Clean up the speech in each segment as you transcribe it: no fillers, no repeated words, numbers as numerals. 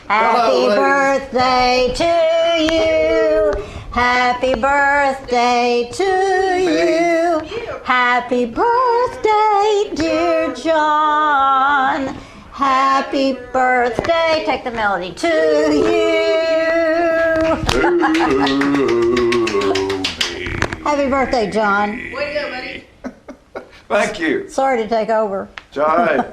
Happy birthday to you. Happy birthday to you. Happy birthday, dear John. Happy birthday. Take the melody to you. Happy birthday, John. Way to go, buddy. Thank you. Sorry to take over. It's all right.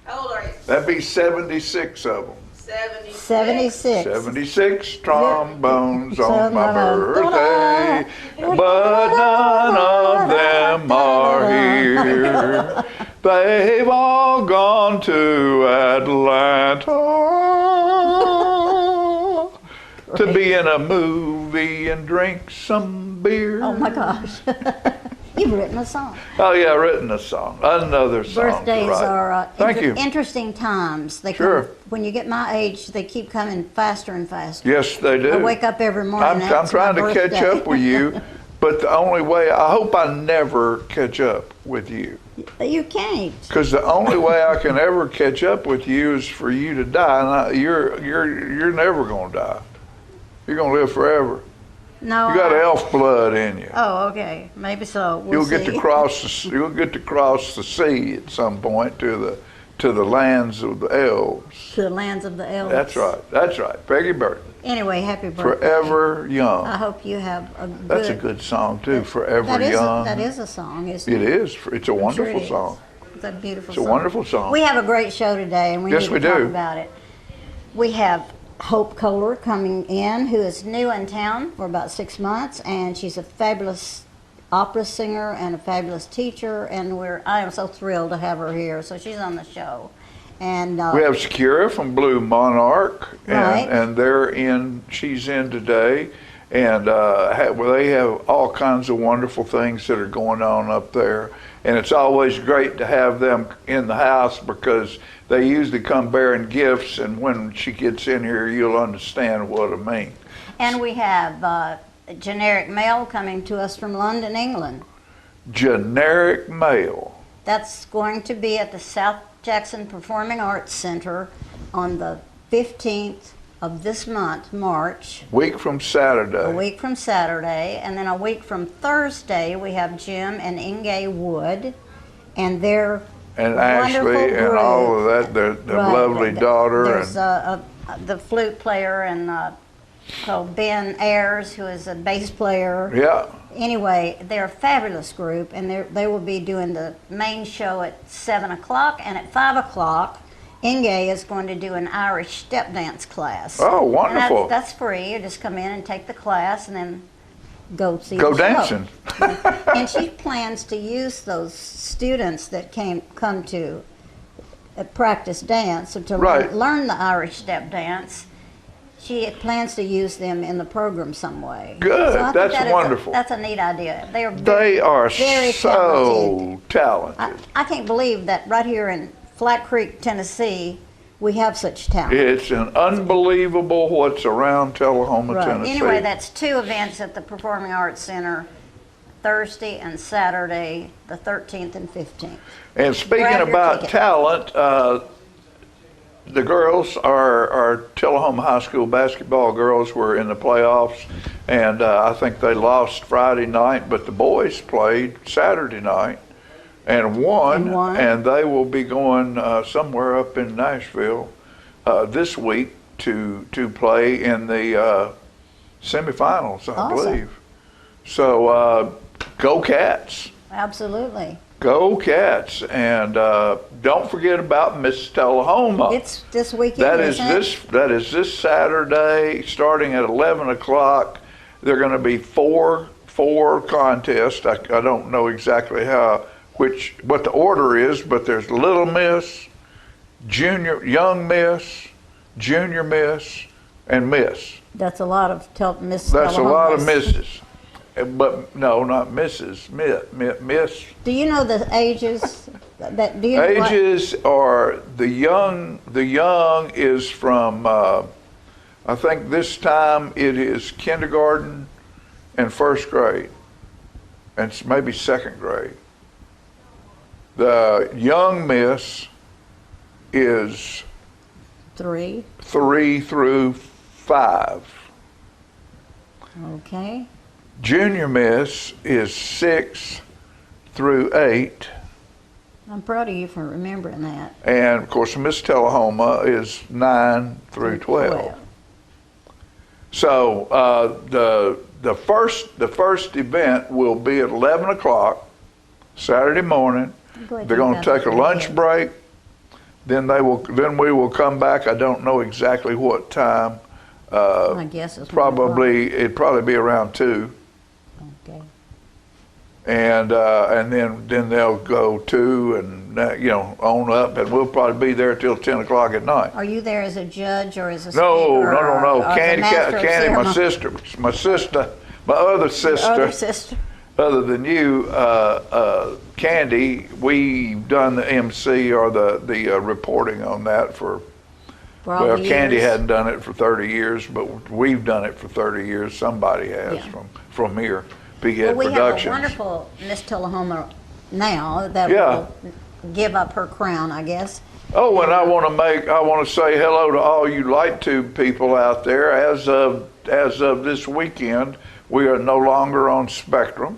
How old are you? That'd be 76 of them. 76. 76. 76 trombones on my Da-da. birthday, but none of them are here. They've all gone to Atlanta to be in a movie and drink some beer. Oh my gosh. You've written a song. Oh yeah, written a song, another song. Birthdays to write. are Thank you. interesting times. They Sure. come, when you get my age, they keep coming faster and faster. Yes, they do. I wake up every morning. I'm that's trying my to catch birthday. up with you, but the only way, I hope I never catch up with you. You can't. Because the only way I can ever catch up with you is for you to die. And you're never going to die. You're going to live forever. No. You got elf blood in you. Oh, okay. Maybe so. We'll You'll get see. to cross. You'll get to cross the sea at some point to the lands of the elves. To the lands of the elves. That's right. That's right. Peggy Burton. Anyway, happy birthday. Forever Young. I hope you have a good. That's a good song too. Forever that is Young. that is a song, isn't It it? is. It's a I'm sure wonderful it is. song. It's a beautiful It's a song. wonderful song. We have a great show today, and we Yes, need we to talk do. about it. We have Hope Kohler coming in, who is new in town for about 6 months, and she's a fabulous opera singer and a fabulous teacher, and I am so thrilled to have her here. So she's on the show, and We have Secura from Blue Monarch, Right. and she's in today, and they have all kinds of wonderful things that are going on up there, and it's always great to have them in the house because they usually come bearing gifts, and when she gets in here, you'll understand what I mean. and we have Generic Mail coming to us from London, England. Generic Mail. That's going to be at the South Jackson Performing Arts Center on the 15th of this month, March, Week from Saturday. a week from Saturday. And then a week from Thursday, we have Jim and Inge Wood and their And wonderful Ashley and group. all of that, their Right. lovely daughter. There's And the flute player and called Ben Ayers, who is a bass player. yeah, Anyway, they're a fabulous group, and they will be doing the main show at 7 o'clock, and at 5 o'clock, Inge is going to do an Irish step dance class. Oh, And wonderful. that's free. You just come in and take the class, and then go see go the show. dancing. And she plans to use those students that come to practice dance or to Right. learn the Irish step dance. She plans to use them in the program some way. Good. I think That's that is wonderful. That's a neat idea. They are They are very so talented. I can't believe that right here in Flat Creek, Tennessee, we have such talent. It's an unbelievable what's around Tullahoma, Right. Tennessee. Anyway, that's 2 events at the Performing Arts Center, Thursday and Saturday, the 13th and 15th. And speaking Grab your about ticket. talent, the girls, our Tullahoma High School basketball girls were in the playoffs, and I think they lost Friday night, but the boys played Saturday night and won, And won. and they will be going somewhere up in Nashville this week to play in the semifinals, I Awesome. believe. So go Cats. Absolutely. Go Cats, and don't forget about Miss Tullahoma. It's this weekend, That is isn't it? that is this Saturday, starting at 11 o'clock. There are going to be four contests. I don't know exactly what the order is, but there's Little Miss, Young Miss, Junior Miss, and Miss. That's a lot of Miss That's a lot of Tullahomas. misses. But no, not Mrs. Miss. Do you know the ages? Do you Ages are the young. The young is from. I think this time it is kindergarten and first grade, and maybe second grade. The young miss is 3. 3 through 5. Okay. Junior Miss is 6 through 8. I'm proud of you for remembering that. And of course, Miss Tullahoma is 9 through 12. So the first event will be at 11 o'clock Saturday morning. They're going to take a lunch break. Then we will come back. I don't know exactly what time. My guess is it'd probably be around 2. Okay. And then they'll go 2 and on up, and we'll probably be there till 10 o'clock at night. Are you there as a judge or as a No. speaker? or as a Candy, master of ceremony? my other sister. Other sister. Other than you, Candy, we've done the MC or the reporting on that for. For all Well, the Candy years? hadn't done it for 30 years, but we've done it for 30 years. Somebody has Yeah. from here, Big Ed Well, we Productions. have a wonderful Miss Tullahoma now that Yeah. will give up her crown, I guess. Oh, and I want to say hello to all you LightTube people out there. As of this weekend, we are no longer on Spectrum.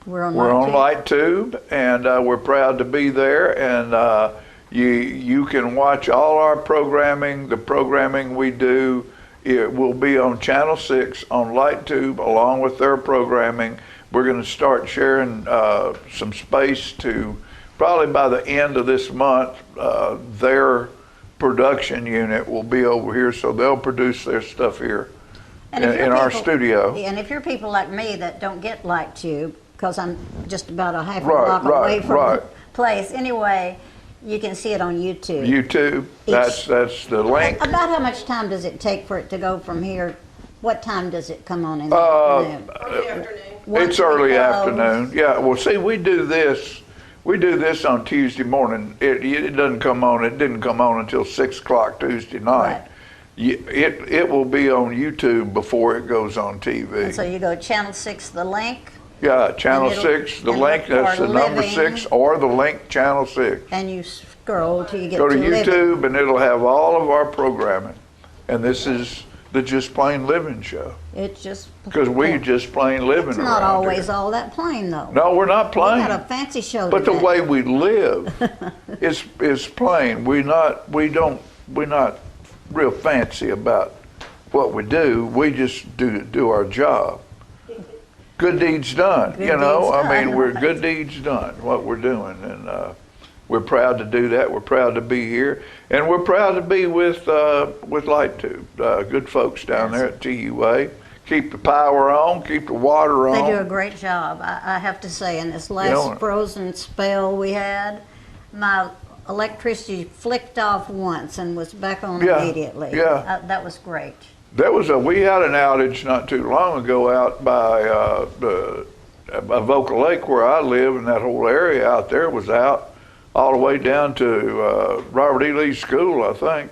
We're on We're on LightTube. LightTube, and we're proud to be there. And you can watch all our programming. The programming we do, it will be on Channel 6 on LightTube along with their programming. We're going to start sharing some space to probably by the end of this month. Their production unit will be over here, so they'll produce their stuff here And if you're in our people- studio. And if you're people like me that don't get LightTube, because I'm just about a half a Right, block right, away from right. the place, anyway, you can see it on YouTube. YouTube, that's the link. About how much time does it take for it to go from here? What time does it come on in the Uh, afternoon? Early afternoon. Once It's we early close. afternoon. Yeah. Well, see, we do this on Tuesday morning. It doesn't come on. It didn't come on until 6 o'clock Tuesday night. Right. It will be on YouTube before it goes on TV. And so you go Channel 6, the link, Yeah, Channel and it'll- 6, the and link. look That's for the number Living. 6 or the link Channel 6. and you scroll till you get Go to Living. YouTube and it'll have all of our programming. And this is the Just Plain Living show It's just because we just plain living It's around not always here. all that plain though. No, we're not We plain. got a fancy show But the today. way we live is plain. We're not real fancy about what we do. We just do our job. Good deeds done. Good you know, deeds I mean, done. we're good deeds done. What we're doing, and we're proud to do that. We're proud to be here, and we're proud to be with LightTube. Good folks down there at TUA. Keep the power on. Keep the water on. They do a great job, I have to say. In this last know. frozen spell we had, my electricity flicked off once and was back on Yeah, immediately. yeah. That was great. We had an outage not too long ago out by Vocal Lake where I live, and that whole area out there was out all the way down to Robert E. Lee School, I think.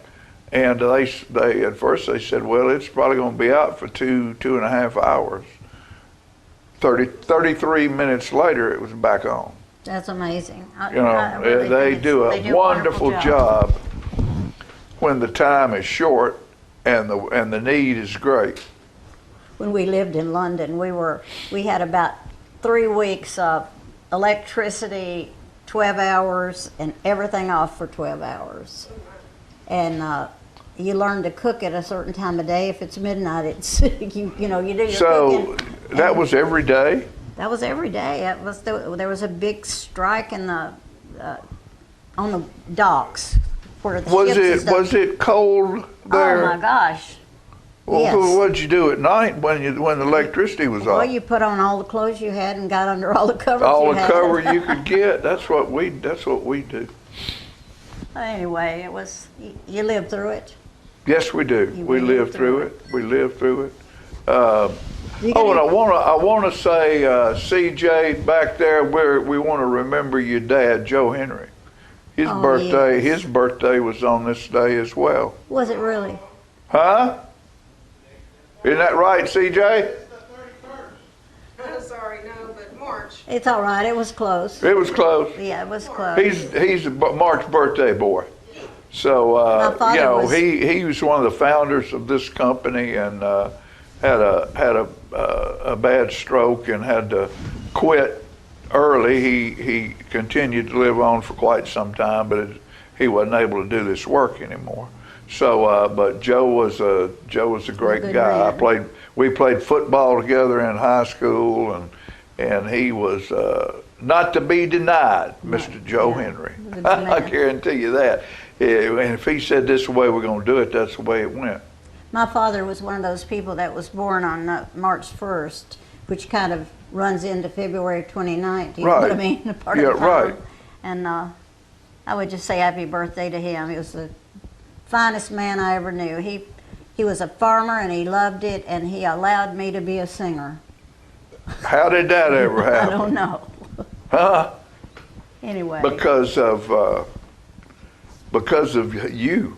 And they at first they said, well, it's probably going to be out for 2.5 hours. 33 minutes later, it was back on. That's amazing. I They really think do they a wonderful job when the time is short and the need is great. When we lived in London, we had about 3 weeks of electricity, 12 hours, and everything off for 12 hours. And you learn to cook at a certain time of day. If it's midnight, it's you do your So cooking. that was every day? That was every day. There was a big strike in the on the docks where the ships and stuff. Was it cold there? Oh my gosh! Well, yes. what'd you do at night when the electricity was Well, off? you put on all the clothes you had and got under all the covers All you the had. cover you could get. That's what we do. Anyway, it was you lived through it. Yes, we do. You We lived lived through through it. We lived through it. You Oh, and gotta- I want to say, CJ, back there, we want to remember your dad, Joe Henry. His Oh, birthday, yes. his birthday was on this day as well. Was it really? Huh? Isn't that right, CJ? Sorry, no, but March. It's all right. It was close. It was close. Yeah, it was close. He's a March birthday boy. So, My father you know, was- he was one of the founders of this company, and had a bad stroke and had to quit early. He continued to live on for quite some time, but he wasn't able to do this work anymore. So, but Joe was a great good guy. man. We played football together in high school, and he was not to be denied, Mr. Joe yeah. Henry. Good I man. guarantee you that. And if he said this is the way we're going to do it, that's the way it went. My father was one of those people that was born on March 1st, which kind of runs into February 29th. Do you know what I Right. mean? Part Yeah, of the time. right. And I would just say happy birthday to him. He was the finest man I ever knew. He was a farmer and he loved it, and he allowed me to be a singer. How did that ever I happen? don't know. Huh? Anyway. Because of you.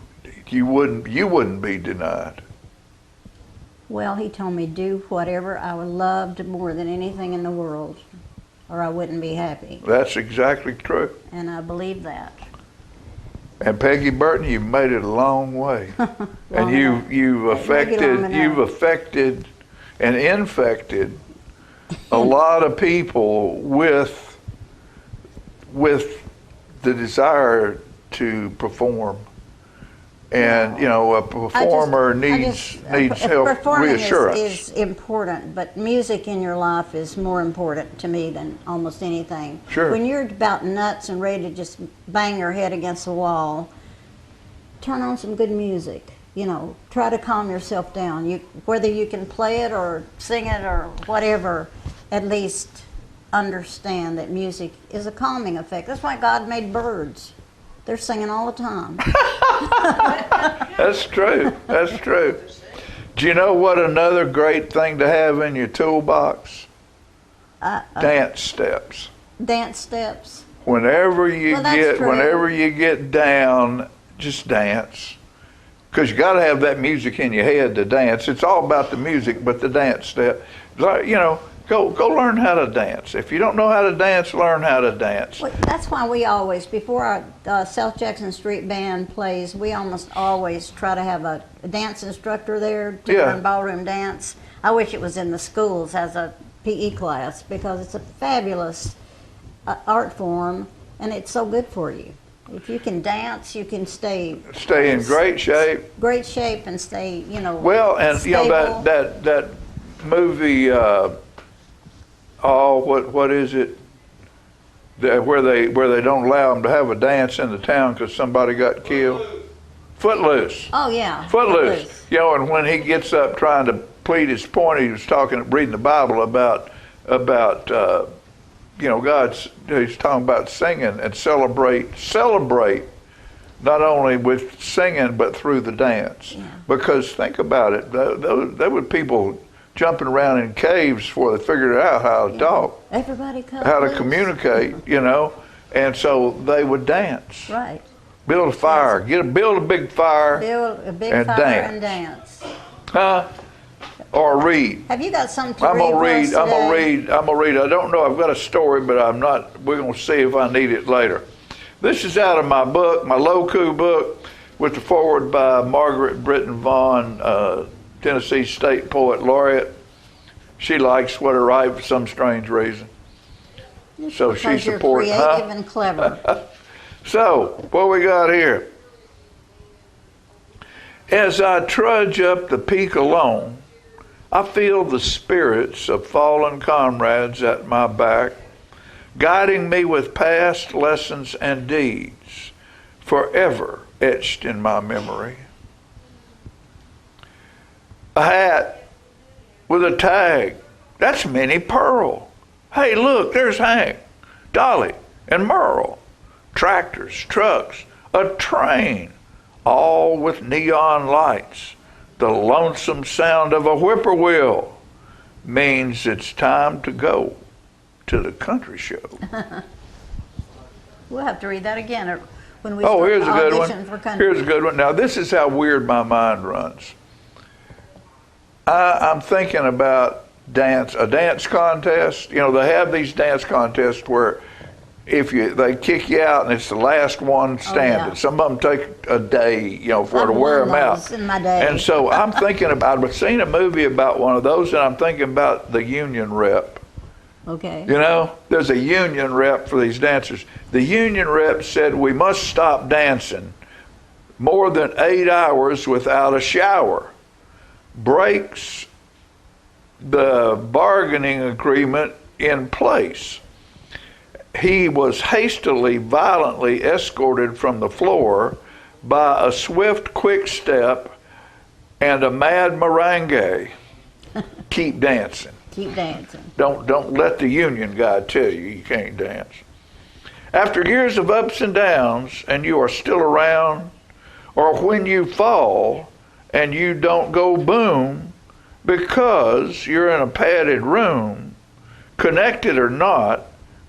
You wouldn't be denied. Well, he told me do whatever I loved more than anything in the world, or I wouldn't be happy. That's exactly true. And I believe that. And Peggy Burton, you've made it a long way. And Long enough. you've affected and infected a lot of people with the desire to perform. And you know, a performer needs help performing reassurance. is important, but music in your life is more important to me than almost anything. Sure. When you're about nuts and ready to just bang your head against the wall, turn on some good music. You know, try to calm yourself down. Whether you can play it or sing it or whatever, at least understand that music is a calming effect. That's why God made birds. They're singing all the time. That's true. That's true. Do you know what another great thing to have in your toolbox? Dance steps. Dance steps. Whenever you Well, that's true. whenever you get down, just dance. Because you got to have that music in your head to dance. It's all about the music, but the dance step. Like, you know, go learn how to dance. If you don't know how to dance, learn how to dance. Well, that's why we always, before our South Jackson Street Band plays, we almost always try to have a dance instructor there to Yeah. learn ballroom dance. I wish it was in the schools as a PE class, because it's a fabulous art form, and it's so good for you. If you can dance, you can stay In great shape. great shape and stay, you know, Well, and stable. you know that movie. What is it? Where they don't allow them to have a dance in the town because somebody got killed. Footloose. Oh yeah, Footloose. You know, and when he gets up trying to plead his point, he was reading the Bible about you know, he's talking about singing and celebrate not only with singing but through the dance. Yeah. Because think about it, there were people jumping around in caves before they figured out how to talk, Everybody come. how to please. communicate, you know, and so they would dance. Right. Build a fire, build a big fire, Build a big and fire dance. and dance. huh? Or read. Have you got something to I'm read gonna for us read. I'm gonna today? read. I'm gonna read. I don't know. I've got a story, but I'm not. We're gonna see if I need it later. This is out of my book, my Loku book, with the foreword by Margaret Britton Vaughn, Tennessee State Poet Laureate. She likes what I write for some strange reason. So she Because you're supports. creative and clever. So what we got here? As I trudge up the peak alone, I feel the spirits of fallen comrades at my back, guiding me with past lessons and deeds, forever etched in my memory. A hat with a tag. That's Minnie Pearl. Hey, look, there's Hank, Dolly, and Merle. Tractors, trucks, a train, all with neon lights. The lonesome sound of a whippoorwill means it's time to go to the country show. We'll have to read that again when we Oh, start here's a good audition for one. country. Here's a good one. Now, this is how weird my mind runs. I'm thinking about a dance contest. You know, they have these dance contests where they kick you out and it's the last one standing. yeah. Some of them take a day, for to I've wear won them out. those in my day. And so I'm thinking about, I've seen a movie about one of those, and I'm thinking about the union rep. Okay. There's a union rep for these dancers. The union rep said we must stop dancing more than 8 hours without a shower. Breaks the bargaining agreement in place. He was hastily, violently escorted from the floor by a swift quick step and a mad merengue. Keep dancing. Keep dancing. Don't let the union guy tell you can't dance. After years of ups and downs and you are still around, or when you fall and you don't go boom because you're in a padded room, connected or not,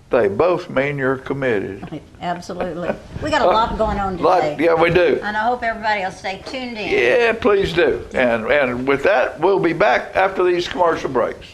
they both mean you're committed. Absolutely. We got a lot going on today. Yeah, we do. And I hope everybody will stay tuned in. Yeah, please do. And with that, we'll be back after these commercial breaks.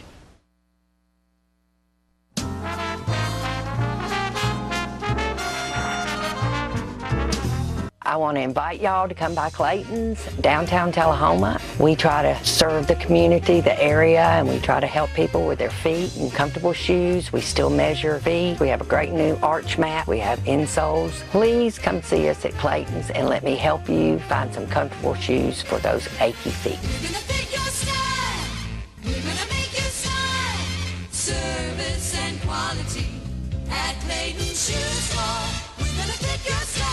I want to invite y'all to come by Clayton's, downtown Tullahoma. We try to serve the community, the area, and we try to help people with their feet and comfortable shoes. We still measure feet. We have a great new arch mat. We have insoles. Please come see us at Clayton's and let me help you find some comfortable shoes for those achy feet. We're gonna fit your style. We're gonna make you smile. Service and quality at Clayton Shoe Store. We're gonna fit your style.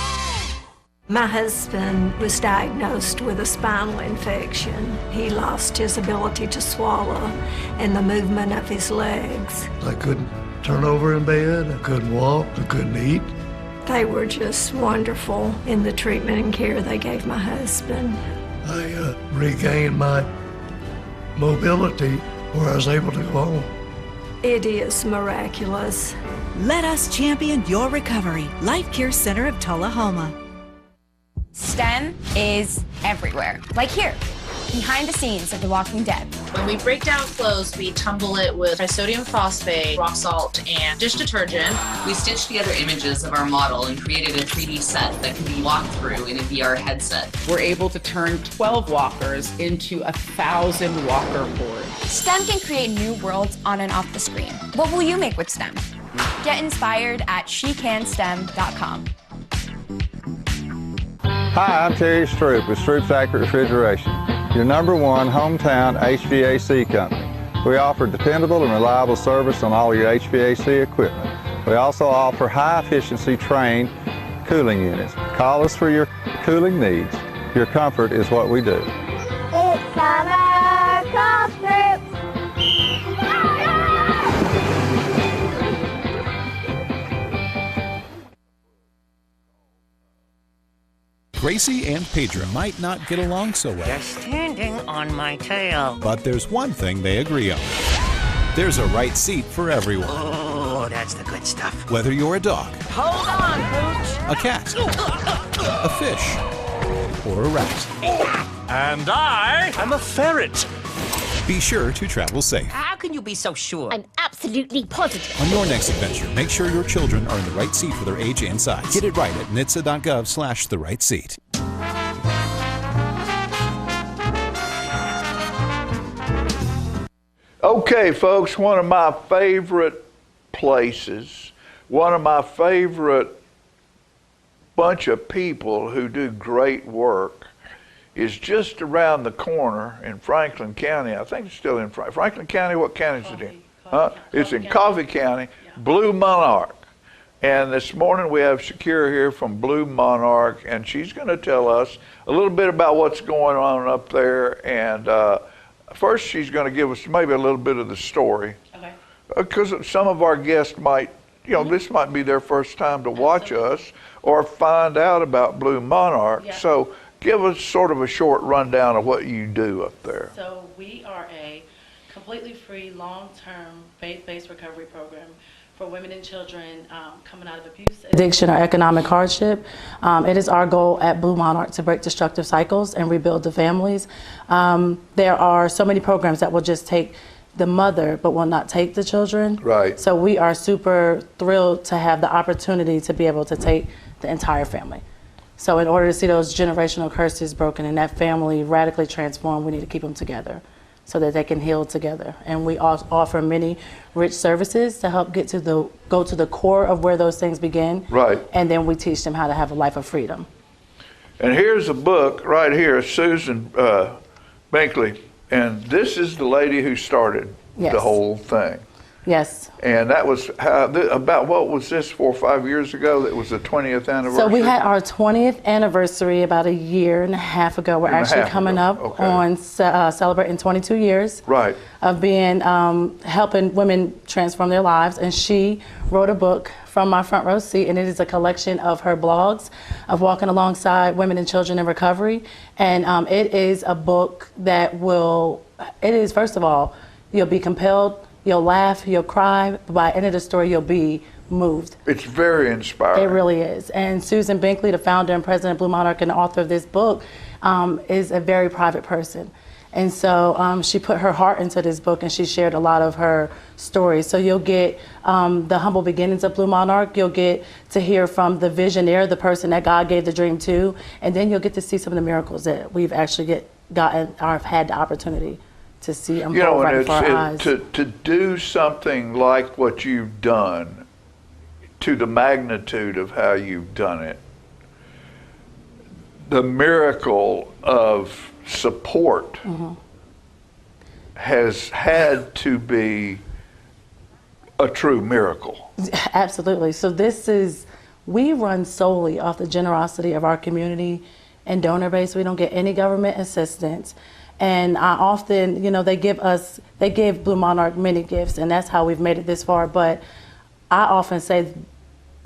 My husband was diagnosed with a spinal infection. He lost his ability to swallow and the movement of his legs. I couldn't turn over in bed, I couldn't walk, I couldn't eat. They were just wonderful in the treatment and care they gave my husband. I regained my mobility where I was able to go home. It is miraculous. Let us champion your recovery. Life Care Center of Tullahoma. STEM is everywhere, like here, behind the scenes of The Walking Dead. When we break down clothes, we tumble it with sodium phosphate, rock salt, and dish detergent. We stitched together images of our model and created a 3D set that can be walked through in a VR headset. We're able to turn 12 walkers into 1,000 walker boards. STEM can create new worlds on and off the screen. What will you make with STEM? Get inspired at shecanstem.com. Hi, I'm Terry Stroop with Stroop's Accurate Refrigeration, your #1 hometown HVAC company. We offer dependable and reliable service on all your HVAC equipment. We also offer high-efficiency trained cooling units. Call us for your cooling needs. Your comfort is what we do. It's summer, call Stroop. Gracie and Pedro might not get along so well. You're standing on my tail. But there's one thing they agree on. There's a right seat for everyone. Oh, that's the good stuff. Whether you're a dog, Hold on, Pooch. a cat, a fish, or a rat. And I'm a ferret. Be sure to travel safe. How can you be so sure? I'm absolutely positive. On your next adventure, make sure your children are in the right seat for their age and size. Get it right at nhtsa.gov/the right seat. Okay, folks, one of my favorite places, one of my favorite bunch of people who do great work is just around the corner in Franklin County. I think it's still in Franklin County. What county is it in? It's in Coffee County, Blue Monarch. And this morning we have Shakira here from Blue Monarch, and she's going to tell us a little bit about what's going on up there. And first she's going to give us maybe a little bit of the story. Okay. Because some of our guests might, this might be their first time to watch us or find out about Blue Monarch. Yeah. So give us sort of a short rundown of what you do up there. So we are a completely free, long-term, faith-based recovery program for women and children coming out of abuse, addiction, or economic hardship. It is our goal at Blue Monarch to break destructive cycles and rebuild the families. There are so many programs that will just take the mother but will not take the children. Right. So we are super thrilled to have the opportunity to be able to take the entire family. So in order to see those generational curses broken and that family radically transformed, we need to keep them together so that they can heal together. And we offer many rich services to help go to the core of where those things begin. Right. And then we teach them how to have a life of freedom. And here's a book right here, Susan Binkley, and this is the lady who started the whole thing. Yes. And that was about, what was this, 4 or 5 years ago? That was the 20th anniversary? So we had our 20th anniversary about a year and a half ago. We're actually coming up on celebrating 22 years of being helping women transform their lives. And she wrote a book from my front row seat, and it is a collection of her blogs of walking alongside women and children in recovery. And it is a book that first of all, you'll be compelled, you'll laugh, you'll cry, but by the end of the story, you'll be moved. It's very inspiring. It really is. And Susan Binkley, the founder and president of Blue Monarch and the author of this book, is a very private person. And so she put her heart into this book, and she shared a lot of her stories. So you'll get the humble beginnings of Blue Monarch. You'll get to hear from the visionary, the person that God gave the dream to, and then you'll get to see some of the miracles that we've actually gotten or have had the opportunity to see unfold right before our eyes. To do something like what you've done, to the magnitude of how you've done it, the miracle of support has had to be a true miracle. Absolutely. So we run solely off the generosity of our community and donor base. We don't get any government assistance. And I often, they give Blue Monarch many gifts, and that's how we've made it this far. But I often say,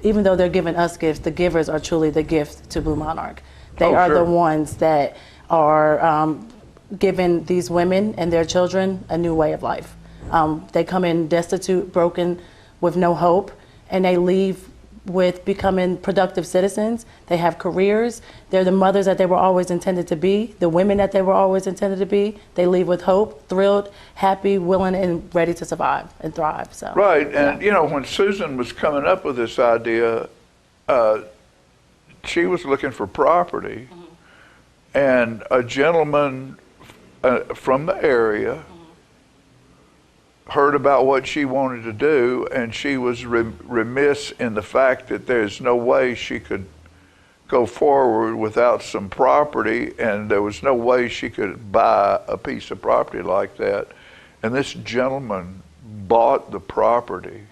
even though they're giving us gifts, the givers are truly the gift to Blue Monarch. They are the ones that are giving these women and their children a new way of life. They come in destitute, broken, with no hope, and they leave with becoming productive citizens. They have careers. They're the mothers that they were always intended to be, the women that they were always intended to be. They leave with hope, thrilled, happy, willing, and ready to survive and thrive. So right, and when Susan was coming up with this idea, she was looking for property, and a gentleman from the area heard about what she wanted to do, and she was remiss in the fact that there's no way she could go forward without some property, and there was no way she could buy a piece of property like that. And this gentleman bought the property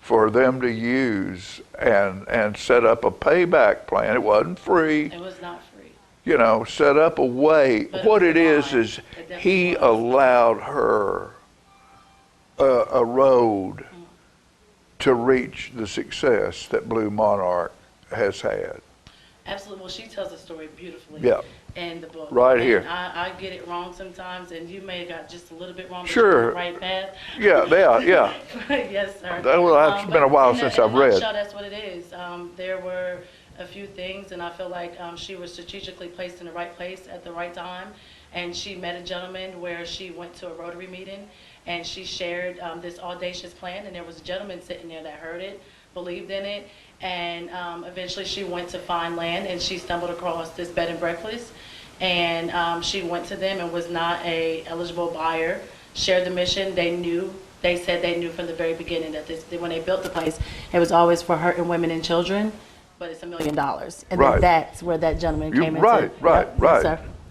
for them to use and set up a payback plan. It wasn't free. It was not free. Set up a way. But what it is he allowed her a road to reach the success that Blue Monarch has had. Absolutely. Well, she tells the story beautifully in the book. Right here. I get it wrong sometimes, and you may have got just a little bit wrong, but Sure. you're on the right path. Yeah. Yes, sir. Well, it's been a while since I've read. That's what it is. There were a few things, and I feel like she was strategically placed in the right place at the right time. And she met a gentleman where she went to a Rotary meeting, and she shared this audacious plan, and there was a gentleman sitting there that heard it, believed in it, and eventually she went to find land, and she stumbled across this bed and breakfast, and she went to them and was not a eligible buyer, shared the mission. They said they knew from the very beginning that when they built the place, it was always for hurting women and children, but it's $1 million. And then that's where that gentleman came in. Right.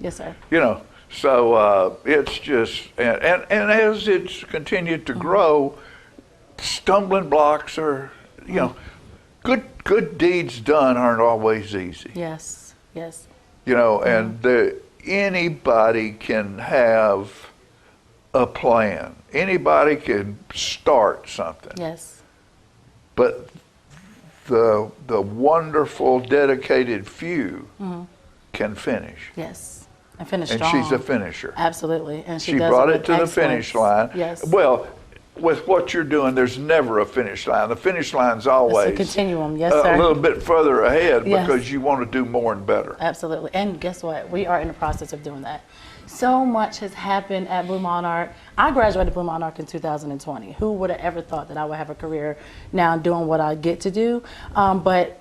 Yes, sir. So it's just, and as it's continued to grow, stumbling blocks are, good deeds done aren't always easy. Yes. And anybody can have a plan. Anybody can start something. Yes. But the wonderful, dedicated few can finish. Yes. And finish and strong. She's a finisher. Absolutely. And she brought it to the finish line. Yes. Well, with what you're doing, there's never a finish line. The finish line's always It's a continuum, yes, sir. a little bit further ahead Yes. because you want to do more and better. Absolutely. And guess what? We are in the process of doing that. So much has happened at Blue Monarch. I graduated Blue Monarch in 2020. Who would have ever thought that I would have a career now doing what I get to do? But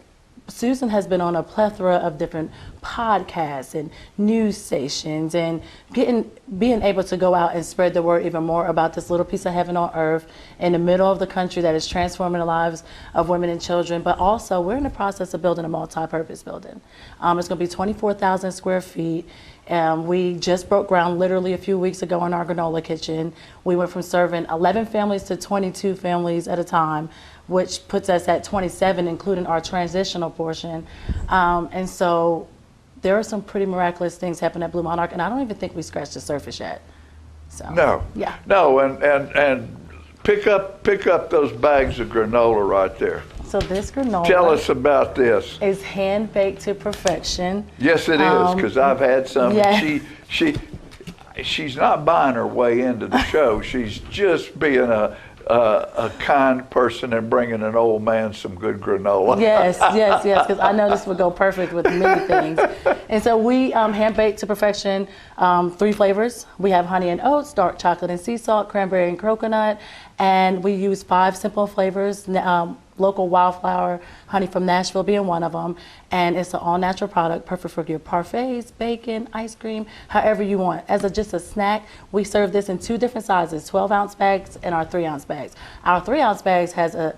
Susan has been on a plethora of different podcasts and news stations and being able to go out and spread the word even more about this little piece of heaven on earth in the middle of the country that is transforming the lives of women and children. But also, we're in the process of building a multi-purpose building. It's going to be 24,000 square feet. We just broke ground literally a few weeks ago in our granola kitchen. We went from serving 11 families to 22 families at a time, which puts us at 27, including our transitional portion. And so there are some pretty miraculous things happening at Blue Monarch, and I don't even think we scratched the surface yet. So, No. Yeah. No, and pick up those bags of granola right there. So this granola. Tell us about this. Is hand baked to perfection. Yes, it is, because I've had some. Yeah. And she's not buying her way into the show. She's just being a kind person and bringing an old man some good granola. Yes, because I know this would go perfect with many things. And so we hand bake to perfection 3 flavors. We have honey and oats, dark chocolate and sea salt, cranberry and coconut, and we use 5 simple flavors. Local wildflower honey from Nashville being one of them, and it's an all-natural product, perfect for your parfaits, bacon, ice cream, however you want. As just a snack, we serve this in 2 different sizes, 12-ounce bags and our 3-ounce bags. Our 3-ounce bags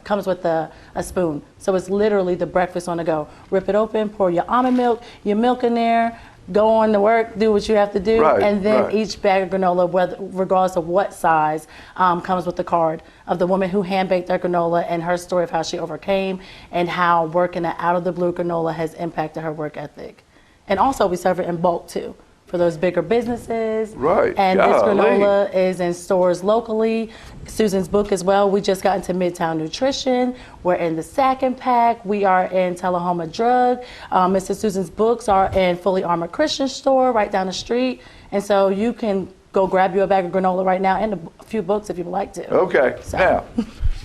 comes with a spoon, so it's literally the breakfast on the go. Rip it open, pour your almond milk, your milk in there, go on to work, do what you have to do, and then each bag of granola, regardless of what size, comes with the card of the woman who hand-baked their granola and her story of how she overcame and how working an out-of-the-blue granola has impacted her work ethic. And also, we serve it in bulk, too, for those bigger businesses. Right. And this granola is in stores locally. Susan's book as well. We just got into Midtown Nutrition. We're in the Sack and Pack. We are in Tullahoma Drug. Mrs. Susan's books are in Fully Armored Christian Store right down the street. And so you can go grab you a bag of granola right now and a few books if you'd like to. Okay. So. Now,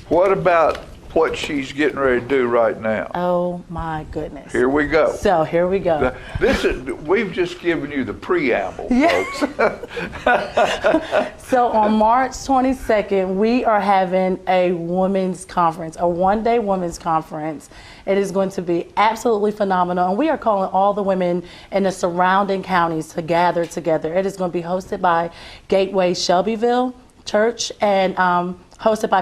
what about what she's getting ready to do right now? Oh my goodness. Here we go. So here we go. We've just given you the preamble, folks. So on March 22nd, we are having a women's conference, a 1-day women's conference. It is going to be absolutely phenomenal, and we are calling all the women in the surrounding counties to gather together. It is going to be hosted by Gateway Shelbyville Church and hosted by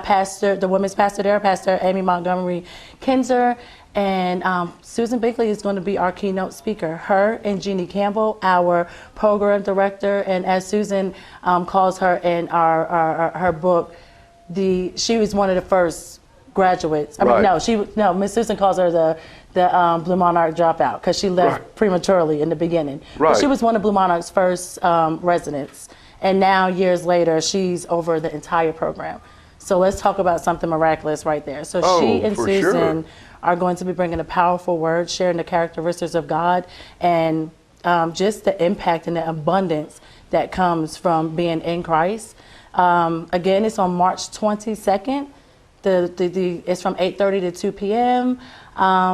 the women's pastor there, Pastor Amy Montgomery Kinzer, and Susan Binkley is going to be our keynote speaker. Her and Jeannie Campbell, our program director, and as Susan calls her in her book, she was one of the first graduates. Miss Susan calls her the Blue Monarch dropout because she left prematurely in the beginning. But she was one of Blue Monarch's first residents, and now years later, she's over the entire program. So let's talk about something miraculous right there. So she and Susan are going to be bringing a powerful word, sharing the characteristics of God, and just the impact and the abundance that comes from being in Christ. Again, it's on March 22nd. It's from 8:30 to 2 p.m.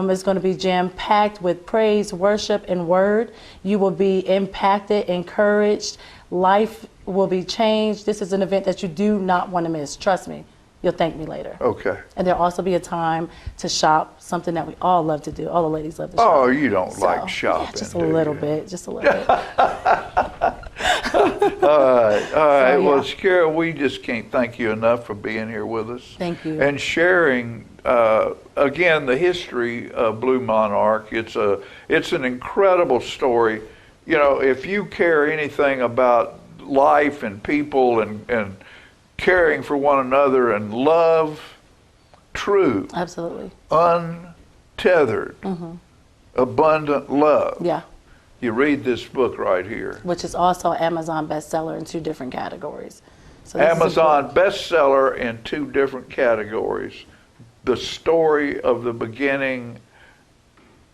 It's going to be jam-packed with praise, worship, and word. You will be impacted, encouraged. Life will be changed. This is an event that you do not want to miss. Trust me. You'll thank me later. Okay. And there'll also be a time to shop, something that we all love to do. All the ladies love to shop. Oh, you don't like shopping, yeah, just a little bit. Just a little bit. All right. Well, Shakira, we just can't thank you enough for being here with us. Thank you. And sharing, again, the history of Blue Monarch. It's an incredible story. You know, if you care anything about life and people and caring for one another and love, true, absolutely, untethered, abundant love. Yeah. You read this book right here. Which is also an Amazon bestseller in 2 different categories. So Amazon bestseller in 2 different categories. The story of the beginning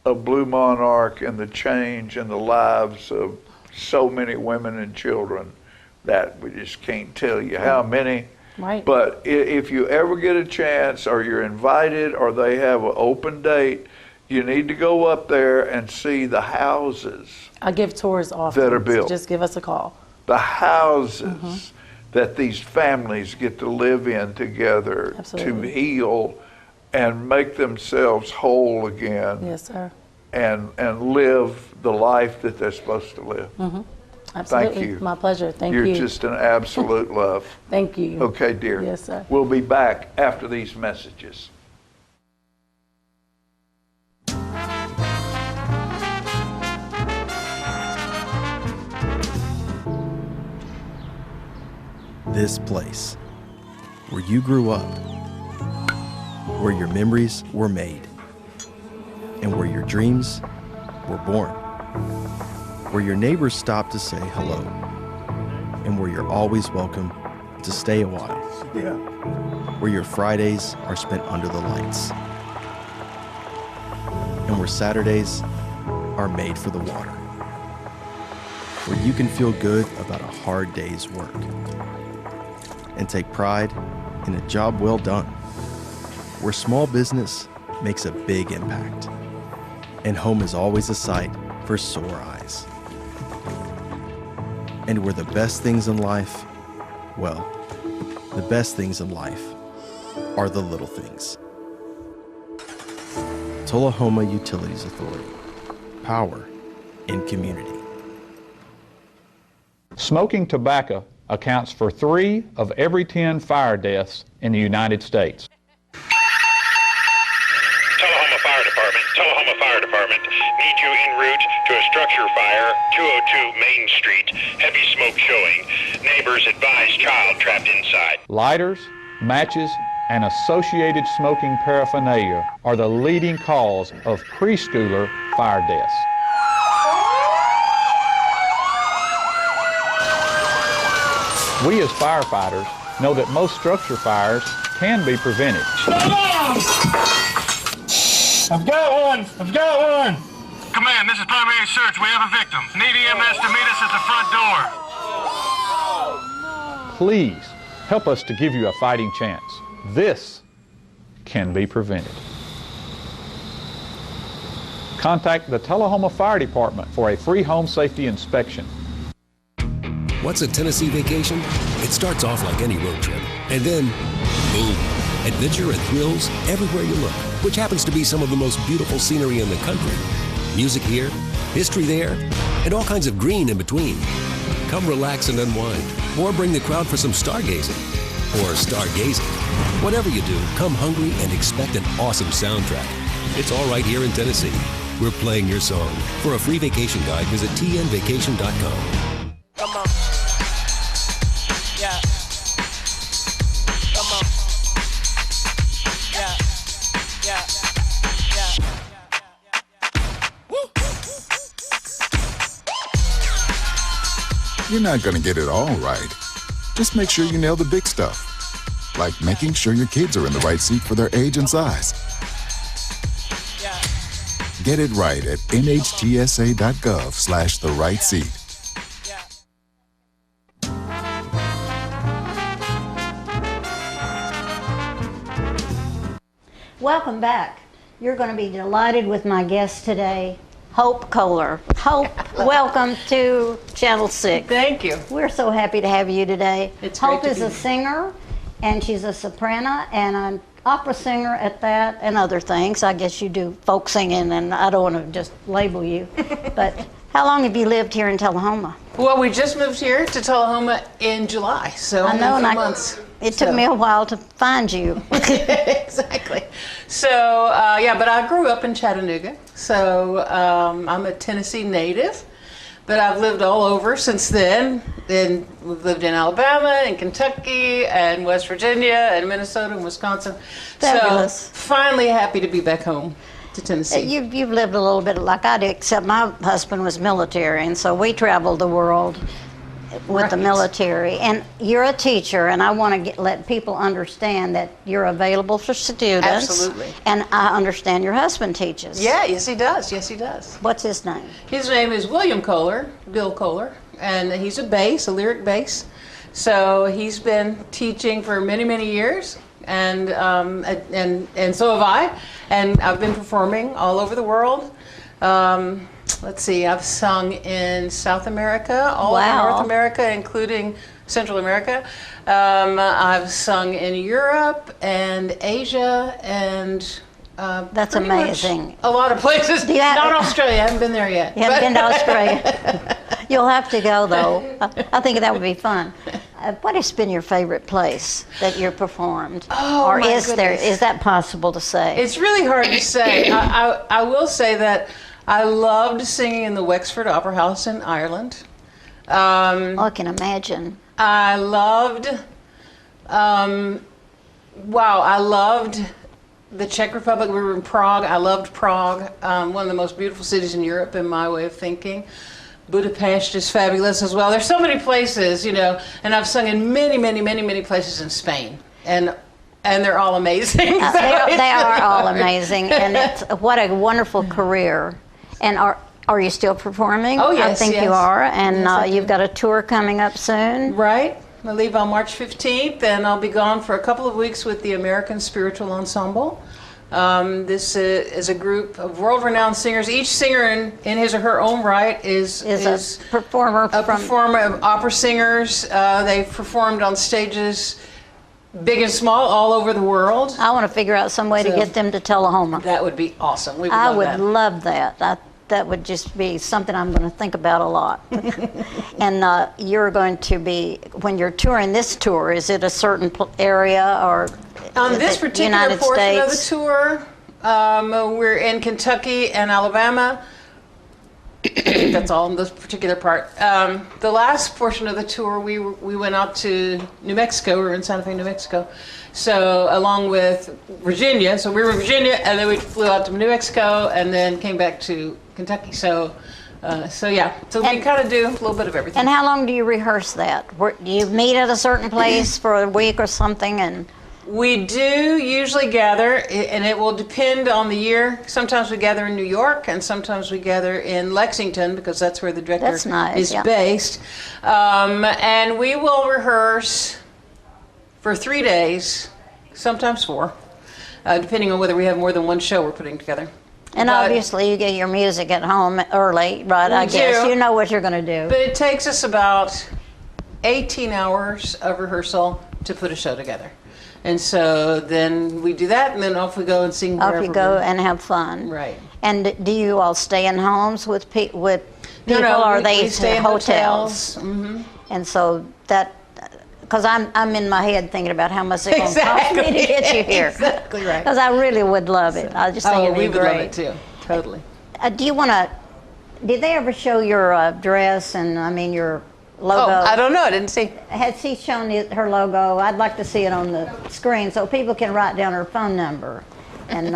of Blue Monarch and the change in the lives of so many women and children that we just can't tell you how many. Right. But if you ever get a chance, or you're invited, or they have an open date, you need to go up there and see the houses. I give tours often. That are built. So just give us a call. The houses that these families get to live in together to Absolutely. heal and make themselves whole again. Yes, sir. And live the life that they're supposed to live. Absolutely. Thank you. My pleasure. Thank You're you. just an absolute love. Thank you. Okay, dear. Yes, sir. We'll be back after these messages. This place, where you grew up, where your memories were made, and where your dreams were born, where your neighbors stop to say hello, and where you're always welcome to stay a while, where your Fridays are spent under the lights, and where Saturdays are made for the water, where you can feel good about a hard day's work and take pride in a job well done, where small business makes a big impact, and home is always a sight for sore eyes. And where the best things in life, well, the best things in life are the little things. Tullahoma Utilities Authority. Power in community. Smoking tobacco accounts for 3 of every 10 fire deaths in the United States. Tullahoma Fire Department need you en route to a structure fire, 202 Main Street, heavy smoke showing. Neighbors advise child trapped inside. Lighters, matches, and associated smoking paraphernalia are the leading cause of preschooler fire deaths. We as firefighters know that most structure fires can be prevented. I've got one! Command, this is primary search. We have a victim. Need EMS to meet us at the front door. Please help us to give you a fighting chance. This can be prevented. Contact the Tullahoma Fire Department for a free home safety inspection. What's a Tennessee vacation? It starts off like any road trip, and then, boom, adventure and thrills everywhere you look, which happens to be some of the most beautiful scenery in the country. Music here, history there, and all kinds of green in between. Come relax and unwind, or bring the crowd for some stargazing, or stargazing. Whatever you do, come hungry and expect an awesome soundtrack. It's all right here in Tennessee. We're playing your song. For a free vacation guide, visit tnvacation.com. Come on. Yeah. Come on. Yeah. Yeah. Yeah. You're not going to get it all right. Just make sure you nail the big stuff. Like making sure your kids are in the right seat for their age and size. Get it right at nhtsa.gov/the-right-seat. Welcome back. You're going to be delighted with my guest today, Hope Kohler. Hope, welcome to Channel 6. Thank you. We're so happy to have you today. It's Hope great to is be a here. singer, and she's a soprano and an opera singer at that, and other things. I guess you do folk singing, and I don't want to just label you. But how long have you lived here in Tullahoma? Well, we just moved here to Tullahoma in July, so I know, only a few and months. it took me a while to find you. Exactly. So, yeah, but I grew up in Chattanooga, so I'm a Tennessee native, but I've lived all over since then. Then we've lived in Alabama and Kentucky and West Virginia and Minnesota and Wisconsin. Fabulous. So finally happy to be back home to Tennessee. You've lived a little bit like I do, except my husband was military, and so we traveled the world with the military. And you're a teacher, and I want to let people understand that you're available for students. Absolutely. And I understand your husband teaches. Yeah, yes he does. Yes he does. What's his name? His name is William Kohler, Bill Kohler, and he's a lyric bass. So he's been teaching for many, many years, and so have I. And I've been performing all over the world. Let's see, I've sung in South America, all over North America, including Central America. I've sung in Europe and Asia and that's amazing. A lot of places. Not Australia. I haven't been there yet. You haven't been to Australia. You'll have to go, though. I think that would be fun. What has been your favorite place that you've performed? Oh, or my is goodness. is that possible to say? It's really hard to say. I will say that I loved singing in the Wexford Opera House in Ireland. I can imagine. I loved, I loved the Czech Republic. We were in Prague. I loved Prague, one of the most beautiful cities in Europe in my way of thinking. Budapest is fabulous as well. There's so many places, and I've sung in many, many, many, many places in Spain, and they're all amazing. They are all amazing, and it's what a wonderful career. And are you still performing? Oh, yes, I think you are, and Yes, you've got a tour coming up soon. Right. I leave on March 15th, and I'll be gone for a couple of weeks with the American Spiritual Ensemble. This is a group of world-renowned singers. Each singer, in his or her own right, is a performer of opera singers. They've performed on stages big and small all over the world. I want to figure out some way to get them to Tullahoma. That would be awesome. We would I love would that. love that. That would just be something I'm going to think about a lot. And you're going to be, when you're touring this tour, is it a certain area or On is this it particular United portion of the States? tour, we're in Kentucky and Alabama. I think that's all in this particular part. The last portion of the tour, we went out to New Mexico. We were in Santa Fe, New Mexico. So along with Virginia, so we were in Virginia, and then we flew out to New Mexico, and then came back to Kentucky. So yeah, so we kind of do a little bit of everything. And how long do you rehearse that? Do you meet at a certain place for a week or something? And we do usually gather, and it will depend on the year. Sometimes we gather in New York, and sometimes we gather in Lexington, because that's where the director That's nice, is yeah. based. And we will rehearse for 3 days, sometimes 4, depending on whether we have more than one show we're putting together. And obviously you get your music at home early, right? I guess do. you know what you're going to do. But it takes us about 18 hours of rehearsal to put a show together. And so then we do that, and then off we go and sing wherever. Off you go and have fun. Right. And do you all stay in homes with people, No, or they we stay in hotels. Mm-hmm. And so that, because I'm in my head thinking about how much it's going to cost me to get you here. Exactly right. Because I really would love it. I just think it'd be we would great. love it too. Totally. Do you want to? Did they ever show your dress and your logo? Oh, I don't know. I didn't see. Had she shown her logo? I'd like to see it on the screen so people can write down her phone number. And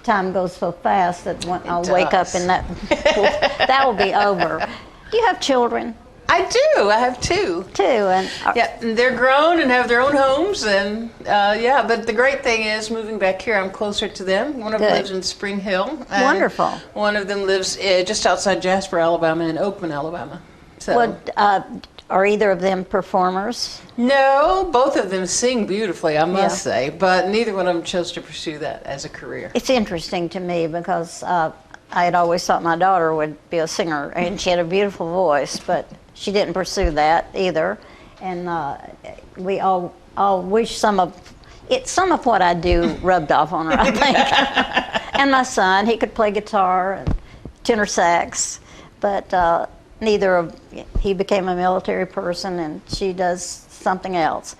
time goes so fast that I'll wake up and that will be over. Do you have children? I do. I have 2. 2, and yeah, and they're grown and have their own homes, and yeah. But the great thing is, moving back here, I'm closer to them. One of them lives in Spring Hill. And Wonderful. One of them lives just outside Jasper, Alabama, in Oakman, Alabama. So. Are either of them performers? No, both of them sing beautifully, I must say, but neither one of them chose to pursue that as a career. It's interesting to me because I had always thought my daughter would be a singer, and she had a beautiful voice, but she didn't pursue that either. And we all wish some of what I do rubbed off on her, I think. And my son, he could play guitar and tenor sax, but he became a military person and she does something else.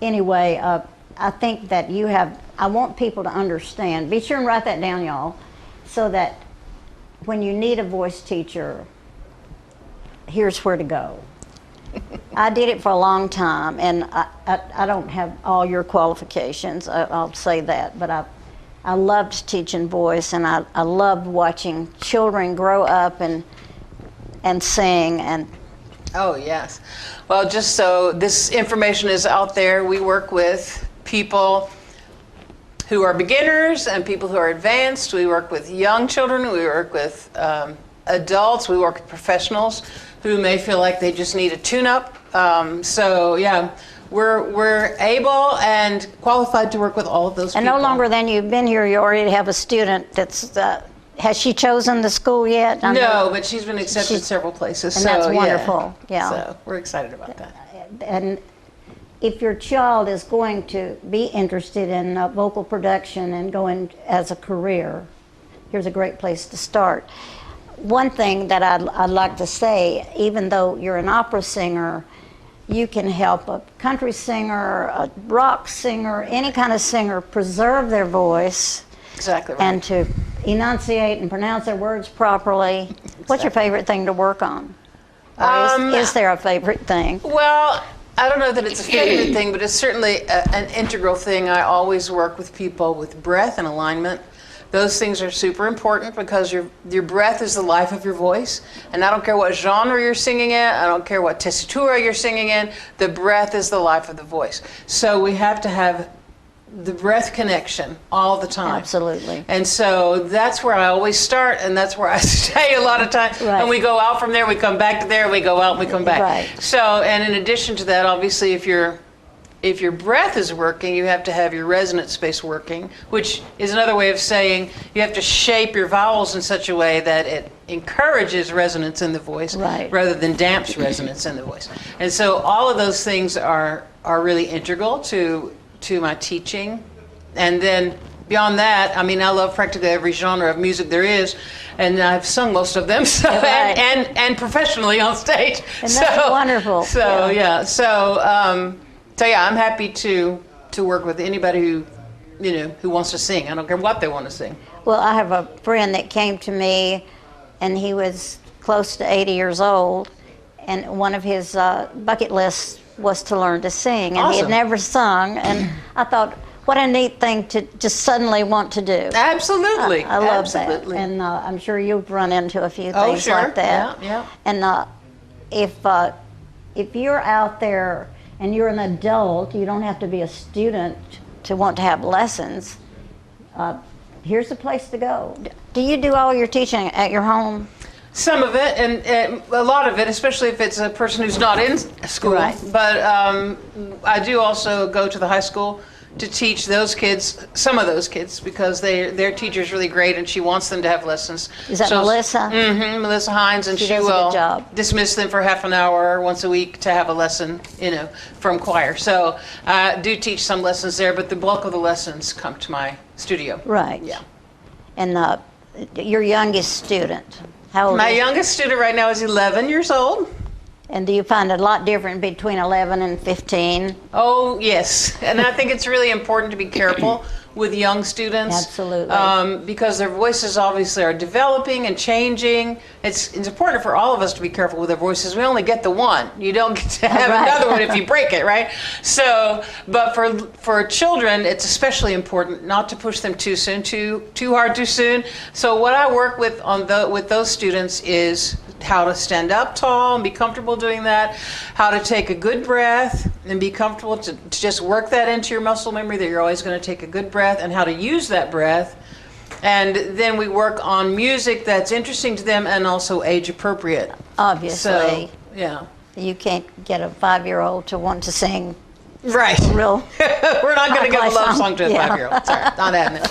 Anyway, I think that I want people to understand, be sure and write that down, y'all, so that when you need a voice teacher, here's where to go. I did it for a long time, and I don't have all your qualifications, I'll say that, but I loved teaching voice, and I loved watching children grow up and sing. And oh, yes. Well, just so this information is out there, we work with people who are beginners and people who are advanced. We work with young children. We work with adults. We work with professionals who may feel like they just need a tune-up. So yeah, we're able and qualified to work with all of those And people. no longer than you've been here, you already have a student that's, has she chosen the school yet? I No, know but she's been accepted several places. and so, that's wonderful, yeah. So we're excited about that. And if your child is going to be interested in vocal production and going as a career, here's a great place to start. One thing that I'd like to say, even though you're an opera singer, you can help a country singer, a rock singer, any kind of singer preserve their voice. Exactly right. And to enunciate and pronounce their words properly. What's your favorite thing to work on? Or is there a favorite thing? Well, I don't know that it's a favorite thing, but it's certainly an integral thing. I always work with people with breath and alignment. Those things are super important because your breath is the life of your voice. And I don't care what genre you're singing in, I don't care what tessitura you're singing in, the breath is the life of the voice. So we have to have the breath connection all the time. Absolutely. And so that's where I always start, and that's where I stay a lot of times. Right. And we go out from there, we come back to there, we go out, we come back. Right. So, and in addition to that, obviously, if your breath is working, you have to have your resonant space working, which is another way of saying you have to shape your vowels in such a way that it encourages resonance in the voice rather than damps resonance in the voice. And so all of those things are really integral to my teaching. And then beyond that, I mean, I love practically every genre of music there is, and I've sung most of them, so, and professionally on stage. And that's wonderful. So yeah, I'm happy to work with anybody who wants to sing. I don't care what they want to sing. Well, I have a friend that came to me, and he was close to 80 years old, and one of his bucket lists was to learn to sing, and he had Awesome. never sung, and I thought, what a neat thing to just suddenly want to do. Absolutely. I love Absolutely. that, and I'm sure you've run into a few Oh, things sure. like that. Yeah. And if you're out there and you're an adult, you don't have to be a student to want to have lessons. Here's the place to go. Do you do all your teaching at your home? Some of it, and a lot of it, especially if it's a person who's not in school. Right. But I do also go to the high school to teach those kids, some of those kids, because their teacher's really great and she wants them to have lessons. Is that Melissa? Mm-hmm, Melissa Hines, and She she does a good will job. dismiss them for half an hour once a week to have a lesson, from choir. So I do teach some lessons there, but the bulk of the lessons come to my studio. Right. Yeah. And your youngest student, how old My is youngest student right now is 11 years old. And do you find it a lot different between 11 and 15? Oh, yes. And I think it's really important to be careful with young students. Absolutely. Because their voices obviously are developing and changing. It's important for all of us to be careful with their voices. We only get the one. You don't get to have Right. another one if you break it, right? So, but for children, it's especially important not to push them too soon, too hard too soon. So what I work with with those students is how to stand up tall and be comfortable doing that, how to take a good breath and be comfortable to just work that into your muscle memory that you're always going to take a good breath, and how to use that breath. And then we work on music that's interesting to them and also age appropriate. Obviously. So, yeah. You can't get a 5-year-old to want to sing. Right. Real. We're not going to give a love song to a Yeah. 5-year-old. Sorry, not happening.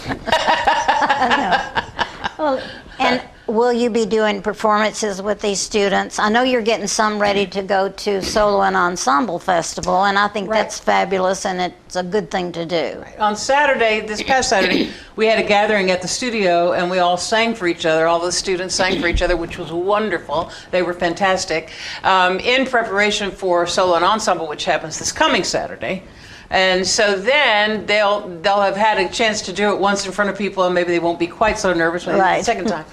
Well, and will you be doing performances with these students? I know you're getting some ready to go to Solo and Ensemble Festival, and I think that's fabulous, and it's a good thing to do. On Saturday, this past Saturday, we had a gathering at the studio, and we all sang for each other. All the students sang for each other, which was wonderful. They were fantastic. In preparation for Solo and Ensemble, which happens this coming Saturday. And so then they'll have had a chance to do it once in front of people, and maybe they won't be quite so nervous when Right. the second time.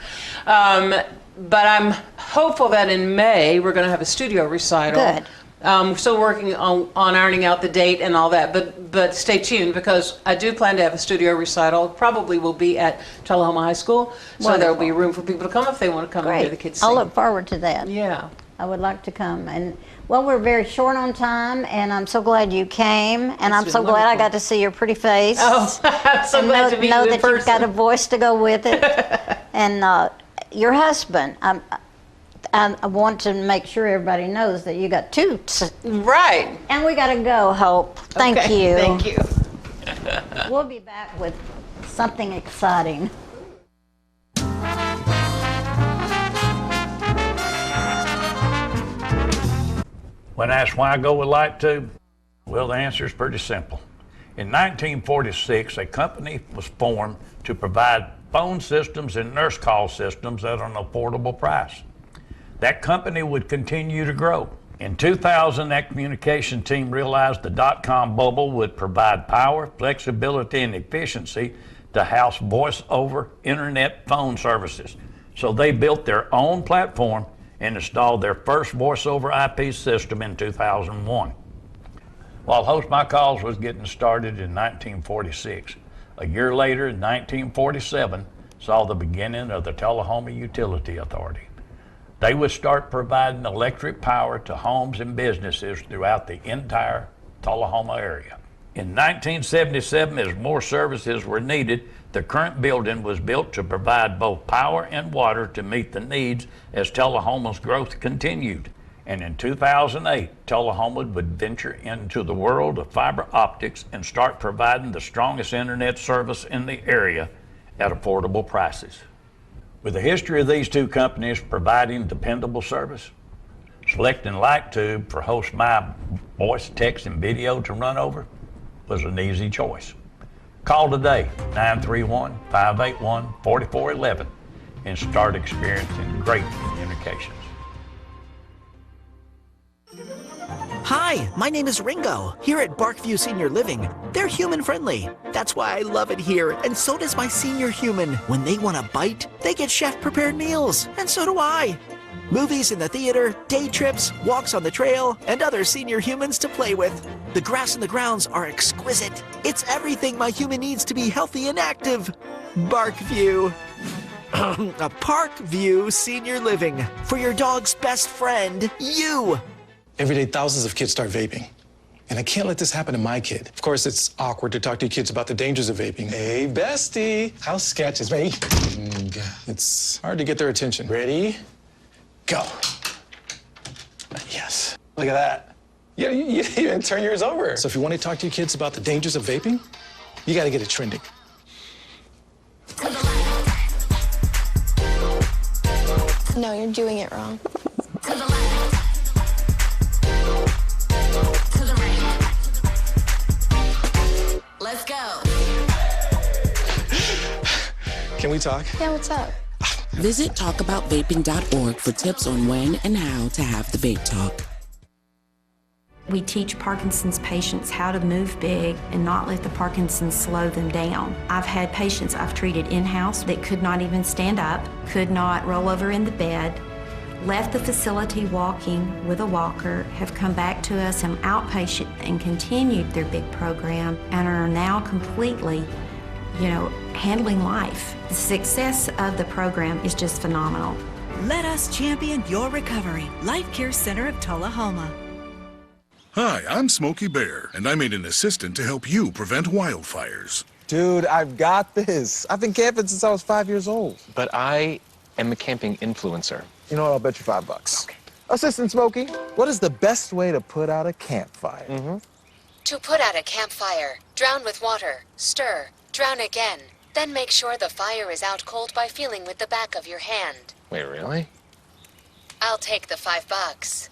But I'm hopeful that in May we're going to have a studio recital. Good. Still working on ironing out the date and all that, but stay tuned, because I do plan to have a studio recital. Probably will be at Tullahoma High School, so there will be room for people to come if they want to come and hear the kids sing. I'll look forward to that. Yeah. I would like to come. And well, we're very short on time, and I'm so glad you came, and I'm been so glad I wonderful. got to see your pretty face. Oh, I'm so and glad know, to meet know you in that you've got a person. voice to go with it. And your husband, I want to make sure everybody knows that you got two. Right. And we got to go, Hope. Thank Okay, you. thank you. We'll be back with something exciting. When asked why I go with Light Tube, well, the answer is pretty simple. In 1946, a company was formed to provide phone systems and nurse call systems at an affordable price. That company would continue to grow. In 2000, that communication team realized the dot-com bubble would provide power, flexibility, and efficiency to house voice-over internet phone services. So they built their own platform and installed their first voice-over IP system in 2001. While Host My Calls was getting started in 1946, a year later, in 1947, saw the beginning of the Tullahoma Utility Authority. They would start providing electric power to homes and businesses throughout the entire Tullahoma area. In 1977, as more services were needed, the current building was built to provide both power and water to meet the needs as Tullahoma's growth continued. And in 2008, Tullahoma would venture into the world of fiber optics and start providing the strongest internet service in the area at affordable prices. With the history of these two companies providing dependable service, selecting Light Tube for Host My voice, text, and video to run over was an easy choice. Call today, 931-581-4411, and start experiencing great communications. Hi, my name is Ringo. Here at Barkview Senior Living, they're human-friendly. That's why I love it here, and so does my senior human. When they want a bite, they get chef-prepared meals, and so do I. Movies in the theater, day trips, walks on the trail, and other senior humans to play with. The grass and the grounds are exquisite. It's everything my human needs to be healthy and active. Barkview. A Parkview Senior Living. For your dog's best friend, you. Every day, thousands of kids start vaping. And I can't let this happen to my kid. Of course, it's awkward to talk to your kids about the dangers of vaping. Hey, bestie, how sketch is vaping? It's hard to get their attention. Ready? Go. Yes. Look at that. You even turn yours over. So if you want to talk to your kids about the dangers of vaping, you got to get it trending. No, you're doing it wrong. Let's go. Can we talk? Yeah, what's up? Visit talkaboutvaping.org for tips on when and how to have the vape talk. We teach Parkinson's patients how to move big and not let the Parkinson's slow them down. I've had patients I've treated in-house that could not even stand up, could not roll over in the bed, left the facility walking with a walker, have come back to us in outpatient and continued their big program and are now completely, handling life. The success of the program is just phenomenal. Let us champion your recovery. Life Care Center of Tullahoma. Hi, I'm Smokey Bear, and I made an assistant to help you prevent wildfires. Dude, I've got this. I've been camping since I was 5 years old. But I am a camping influencer. You know what? I'll bet you $5. Okay. Assistant Smokey, what is the best way to put out a campfire? To put out a campfire, drown with water, stir, drown again. Then make sure the fire is out cold by feeling with the back of your hand. Wait, really? I'll take the $5.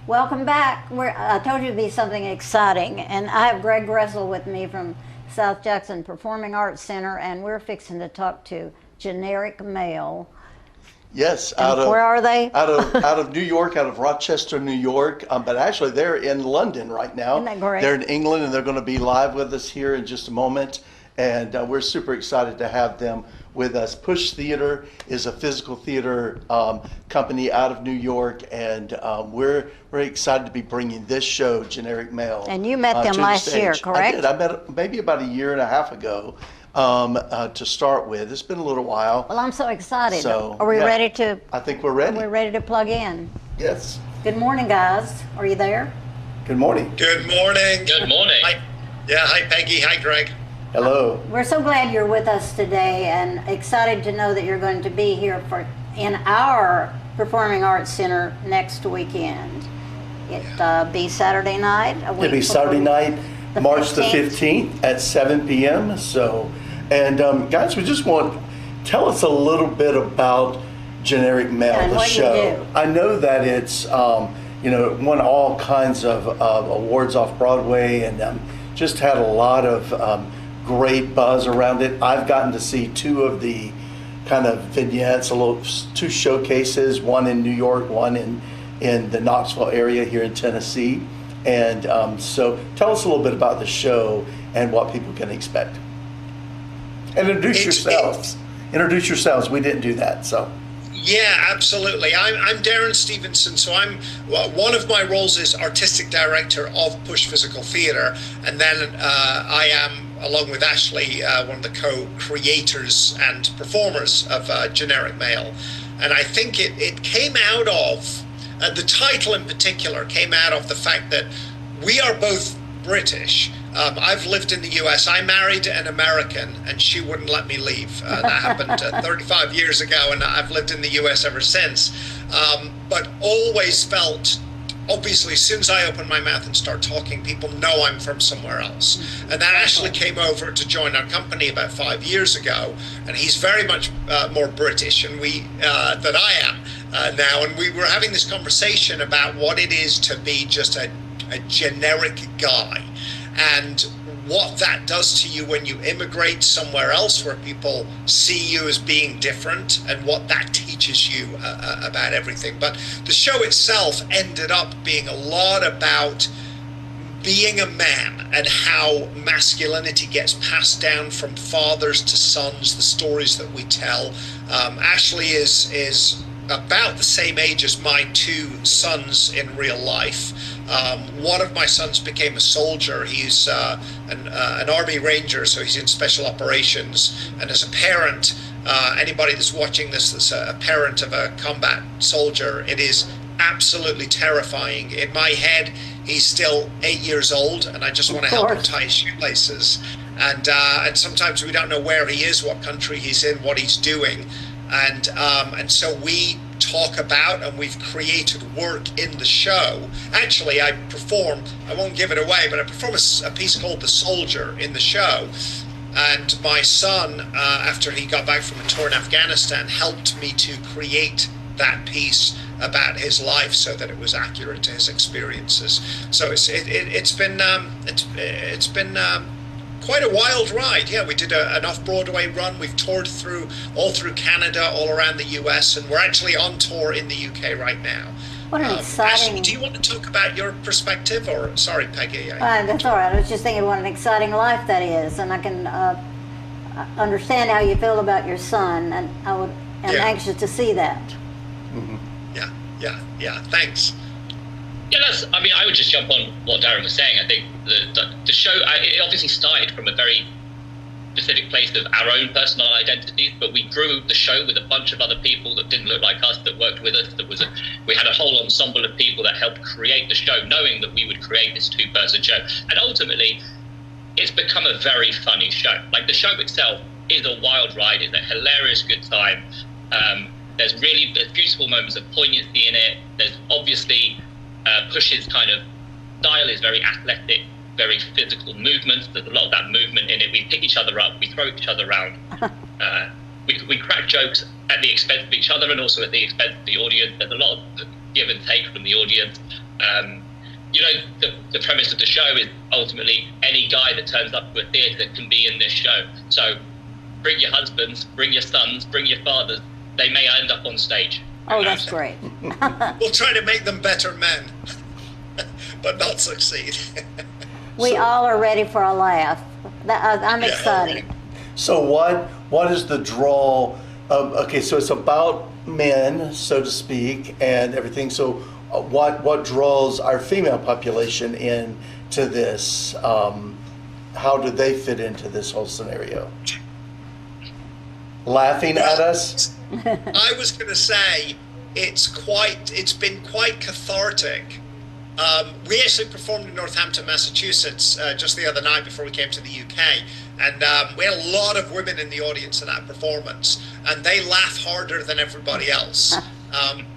Welcome back. I told you it'd be something exciting, and I have Greg Gressel with me from South Jackson Performing Arts Center, and we're fixing to talk to Generic Male. Yes, where are they? out of New York, out of Rochester, New York. But actually, they're in London right now. Isn't that great? They're in England, and they're going to be live with us here in just a moment. And we're super excited to have them with us. Push Theater is a physical theater company out of New York, and we're very excited to be bringing this show, Generic Male. And you met them last year, correct? I did. I met them maybe about a year and a half ago to start with. It's been a little while. Well, I'm so excited. So, are we ready to? I think we're ready. Are we ready to plug in? Yes. Good morning, guys. Are you there? Good morning. Good morning. Good morning. Hi. Yeah, hi Peggy, hi Greg. Hello. We're so glad you're with us today and excited to know that you're going to be here in our Performing Arts Center next weekend. It'll be Saturday night. It'll be Saturday night, March the 15th at 7 p.m. So, and guys, we just tell us a little bit about Generic Mail, and the what show. You do. I know that it's, won all kinds of awards off Broadway and just had a lot of great buzz around it. I've gotten to see two of the kind of vignettes, two showcases, one in New York, one in the Knoxville area here in Tennessee. And so tell us a little bit about the show and what people can expect. And introduce yourselves. Introduce yourselves. We didn't do that, so. Yeah, absolutely. I'm Darren Stevenson, so one of my roles is artistic director of Push Physical Theatre, and then I am, along with Ashley, one of the co-creators and performers of Generic Mail. And I think it came out of, the title in particular came out of the fact that we are both British. I've lived in the US. I married an American and she wouldn't let me leave. That happened 35 years ago, and I've lived in the US ever since. But always felt, obviously, as soon as I open my mouth and start talking, people know I'm from somewhere else. And then Ashley came over to join our company about 5 years ago, and he's very much more British than I am now. And we were having this conversation about what it is to be just a generic guy, and what that does to you when you immigrate somewhere else where people see you as being different, and what that teaches you about everything. But the show itself ended up being a lot about being a man and how masculinity gets passed down from fathers to sons, the stories that we tell. Ashley is about the same age as my two sons in real life. One of my sons became a soldier. He's an Army Ranger, so he's in special operations. And as a parent, anybody that's watching this that's a parent of a combat soldier, it is absolutely terrifying. In my head, he's still 8 years old, and I just want to help him tie his shoelaces. And sometimes we don't know where he is, what country he's in, what he's doing. And so we talk about, and we've created work in the show. Actually, I won't give it away, but I perform a piece called The Soldier in the show. And my son, after he got back from a tour in Afghanistan, helped me to create that piece about his life so that it was accurate to his experiences. So it's been quite a wild ride. Yeah, we did an off-Broadway run. We've toured all through Canada, all around the US, and we're actually on tour in the UK right now. What an exciting... Ashley, do you want to talk about your perspective, or... Sorry, Peggy. That's all right. I was just thinking what an exciting life that is, and I can understand how you feel about your son, and I'm anxious to see that. Mm-hmm. Yeah, thanks. Yeah, I would just jump on what Darren was saying. I think the show, it obviously started from a very specific place of our own personal identities, but we grew the show with a bunch of other people that didn't look like us, that worked with us. We had a whole ensemble of people that helped create the show, knowing that we would create this two-person show. And ultimately, it's become a very funny show. Like, the show itself is a wild ride. It's a hilarious good time. There's beautiful moments of poignancy in it. There's obviously Push's kind of style is very athletic, very physical movements. There's a lot of that movement in it. We pick each other up, we throw each other around. We crack jokes at the expense of each other and also at the expense of the audience. There's a lot of give and take from the audience. The premise of the show is ultimately any guy that turns up to a theatre can be in this show. So bring your husbands, bring your sons, bring your fathers. They may end up on stage. Oh, that's great. We'll try to make them better men, but not succeed. We all are ready for a laugh. I'm excited. So what is the draw of, okay, so it's about men, so to speak, and everything. So what draws our female population into this? How do they fit into this whole scenario? Laughing at us? I was going to say it's been quite cathartic We actually performed in Northampton, Massachusetts, just the other night before we came to the UK, and we had a lot of women in the audience at that performance, and they laugh harder than everybody else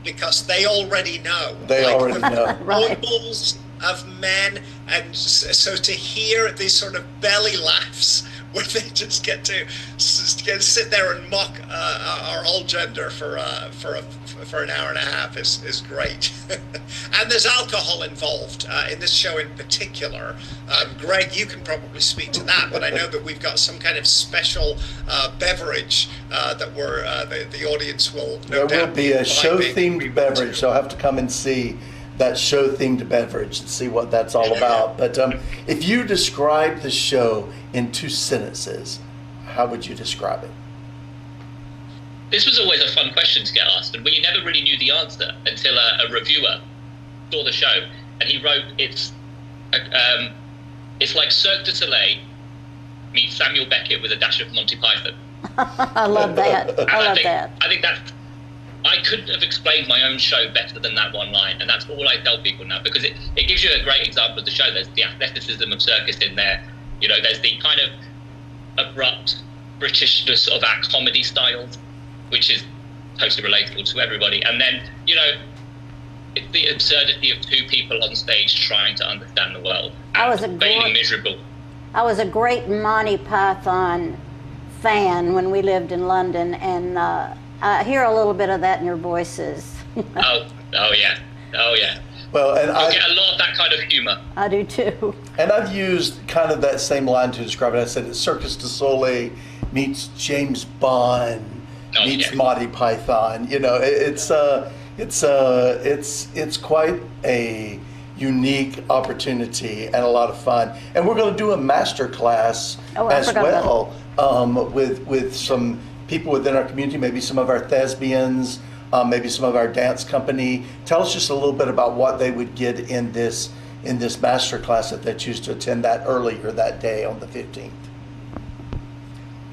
because they already know. They already know. Foibles of men, and so to hear these sort of belly laughs where they just get to sit there and mock our whole gender for an hour and a half is great. And there's alcohol involved in this show in particular. Greg, you can probably speak to that, but I know that we've got some kind of special beverage that the audience will no doubt. There will be a show-themed beverage, so I'll have to come and see that show-themed beverage and see what that's all about. But if you describe the show in 2 sentences, how would you describe it? This was always a fun question to get asked, and we never really knew the answer until a reviewer saw the show, and he wrote, it's like Cirque du Soleil meets Samuel Beckett with a dash of Monty Python. I love that. I think that's, I couldn't have explained my own show better than that one line, and that's all I tell people now, because it gives you a great example of the show. There's the athleticism of circus in there. You know, there's the kind of abrupt Britishness of our comedy styles, which is totally relatable to everybody. And then, you know, it's the absurdity of 2 people on stage trying to understand the world and failing miserable. I was a great Monty Python fan when we lived in London, and I hear a little bit of that in your voices. oh yeah. Well, and I get a lot of that kind of humor. I do too. And I've used kind of that same line to describe it. I said it's Circus du Soleil meets James Bond meets Monty Python. You know, it's quite a unique opportunity and a lot of fun. And we're going to do a master class as well with some people within our community, maybe some of our thespians, maybe some of our dance company. Tell us just a little bit about what they would get in this master class if they choose to attend that earlier that day on the 15th.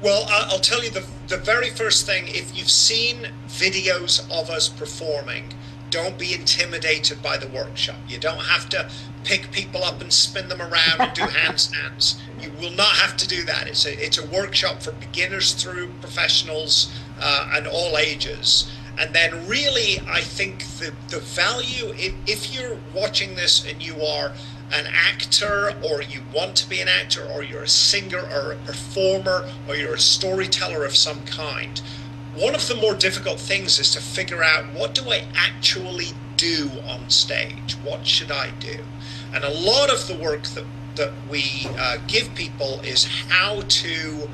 Well, I'll tell you the very first thing, if you've seen videos of us performing, don't be intimidated by the workshop. You don't have to pick people up and spin them around and do handstands. You will not have to do that. It's a workshop for beginners through professionals and all ages. And then really, I think the value, if you're watching this and you are an actor, or you want to be an actor, or you're a singer or a performer, or you're a storyteller of some kind, one of the more difficult things is to figure out, what do I actually do on stage? What should I do? And a lot of the work that we give people is how to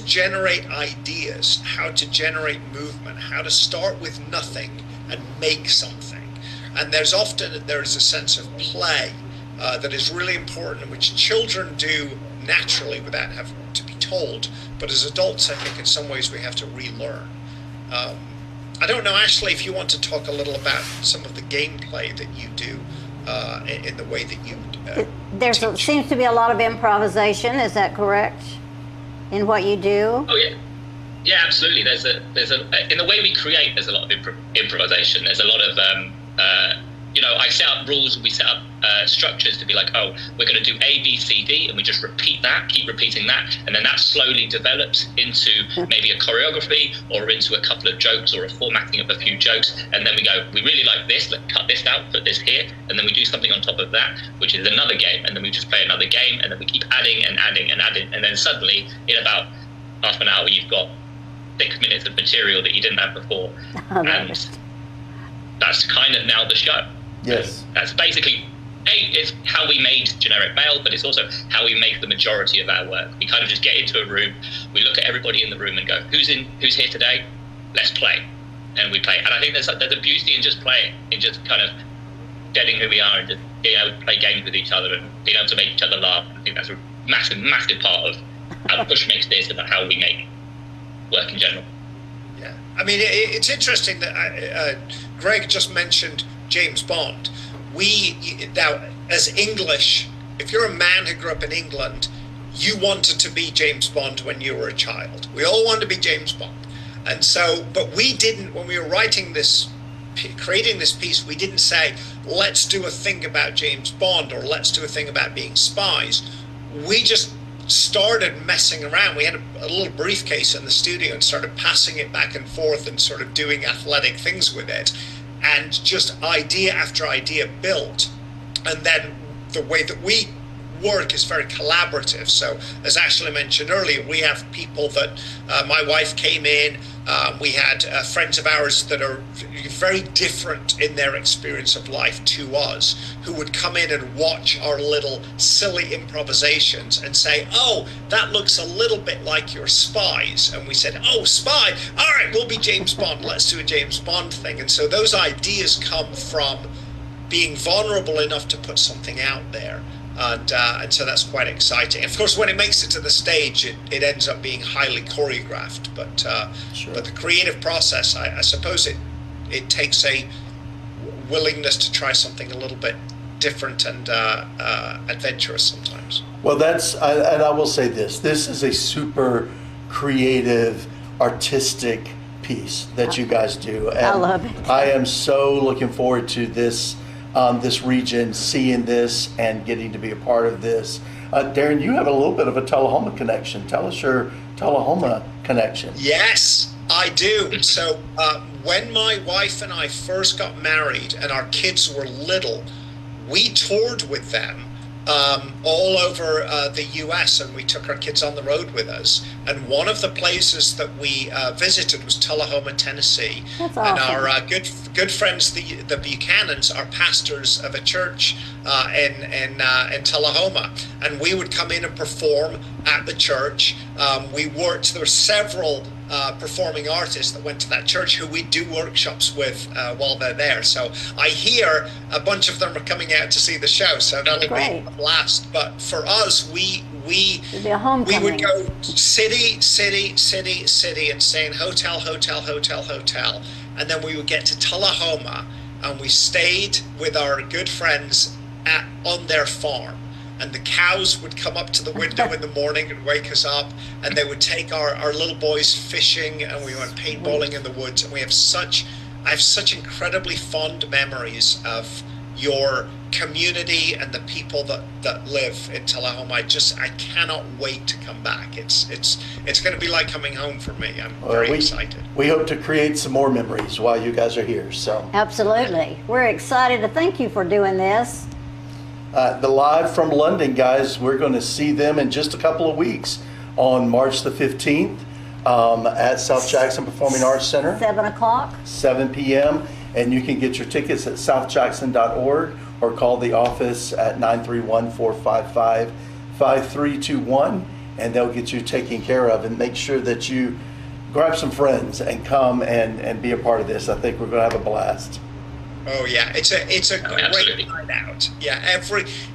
generate ideas, how to generate movement, how to start with nothing and make something. And there is a sense of play that is really important, which children do naturally without having to be told. But as adults, I think in some ways we have to relearn. I don't know, Ashley, if you want to talk a little about some of the gameplay that you do in the way that you There seems to be a lot of improvisation. Is that correct? In what you do? Oh yeah. Yeah, absolutely. There's a in the way we create. There's a lot of improvisation. There's a lot of I set up rules and we set up structures to be like, oh, we're going to do A, B, C, D, and we just keep repeating that, and then that slowly develops into maybe a choreography or into a couple of jokes or a formatting of a few jokes, and then we go, we really like this, let's cut this out, put this here, and then we do something on top of that, which is another game, and then we just play another game, and then we keep adding and adding and adding, and then suddenly in about half an hour you've got 6 minutes of material that you didn't have before. And that's kind of now the show. Yes. That's basically, it's how we made Generic Male, but it's also how we make the majority of our work. We kind of just get into a room, we look at everybody in the room and go, who's here today? Let's play. And we play. And I think there's a beauty in just playing, in just kind of getting who we are and just being able to play games with each other and being able to make each other laugh. I think that's a massive, massive part of how Push makes this, about how we make work in general. Yeah. I mean, it's interesting that Greg just mentioned James Bond. Now, as English, if you're a man who grew up in England, you wanted to be James Bond when you were a child. We all wanted to be James Bond. And so, but we didn't, when we were writing this creating this piece, we didn't say, let's do a thing about James Bond or let's do a thing about being spies. We just started messing around. We had a little briefcase in the studio and started passing it back and forth and sort of doing athletic things with it. And just idea after idea built. And then the way that we work is very collaborative. So as Ashley mentioned earlier, we have people that my wife came in. We had friends of ours that are very different in their experience of life to us, who would come in and watch our little silly improvisations and say, oh, that looks a little bit like your spies. And we said, oh, spy, all right, we'll be James Bond, let's do a James Bond thing. And so those ideas come from being vulnerable enough to put something out there. And so that's quite exciting. Of course, when it makes it to the stage, it ends up being highly choreographed. But the creative process, I suppose it takes a willingness to try something a little bit different and adventurous sometimes. Well, and I will say this is a super creative, artistic piece that you guys do. And I love it. I am so looking forward to this region, seeing this and getting to be a part of this. Darren, you have a little bit of a Tullahoma connection. Tell us your Tullahoma connection. Yes, I do. So when my wife and I first got married and our kids were little, we toured with them all over the U.S. and we took our kids on the road with us. And one of the places that we visited was Tullahoma, Tennessee. That's awesome. And our good friends, the Buchanans, are pastors of a church in Tullahoma. And we would come in and perform at the church. There were several performing artists that went to that church who we do workshops with while they're there. So I hear a bunch of them are coming out to see the show, so that'll be a blast. But for us, we would go city, and stay in hotel, and then we would get to Tullahoma, and we stayed with our good friends on their farm. And the cows would come up to the window in the morning and wake us up, and they would take our little boys fishing, and we went paintballing in the woods. And I have such incredibly fond memories of your community and the people that live in Tullahoma. I cannot wait to come back. It's going to be like coming home for me. I'm very excited. We hope to create some more memories while you guys are here. So absolutely, we're excited to thank you for doing this. The Live from London guys, we're going to see them in just a couple of weeks on March the 15th at South Jackson Performing Arts Center. 7 o'clock. 7 p.m. And you can get your tickets at southjackson.org or call the office at 931-455-5321, and they'll get you taken care of. And make sure that you grab some friends and come and be a part of this. I think we're going to have a blast. Oh yeah, it's a great night out. Yeah,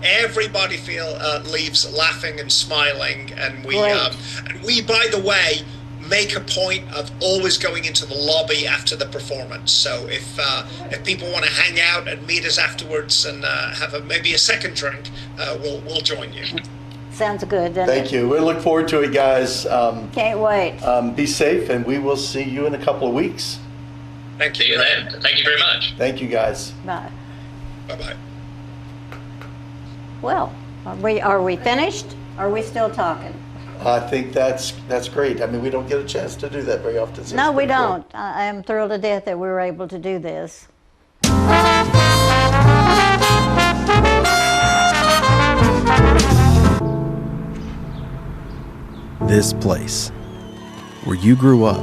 everybody leaves laughing and smiling, and we by the way make a point of always going into the lobby after the performance. So if people want to hang out and meet us afterwards and have maybe a second drink, we'll join you. Sounds good. Thank you. We look forward to it, guys. Can't wait. Be safe, and we will see you in a couple of weeks. Thank you. See you then. Thank you very much. Thank you, guys. Bye. Bye-bye. Well, are we finished? Are we still talking? I think that's great. I mean, we don't get a chance to do that very often. So no, we don't. I am thrilled to death that we were able to do this. This place, where you grew up,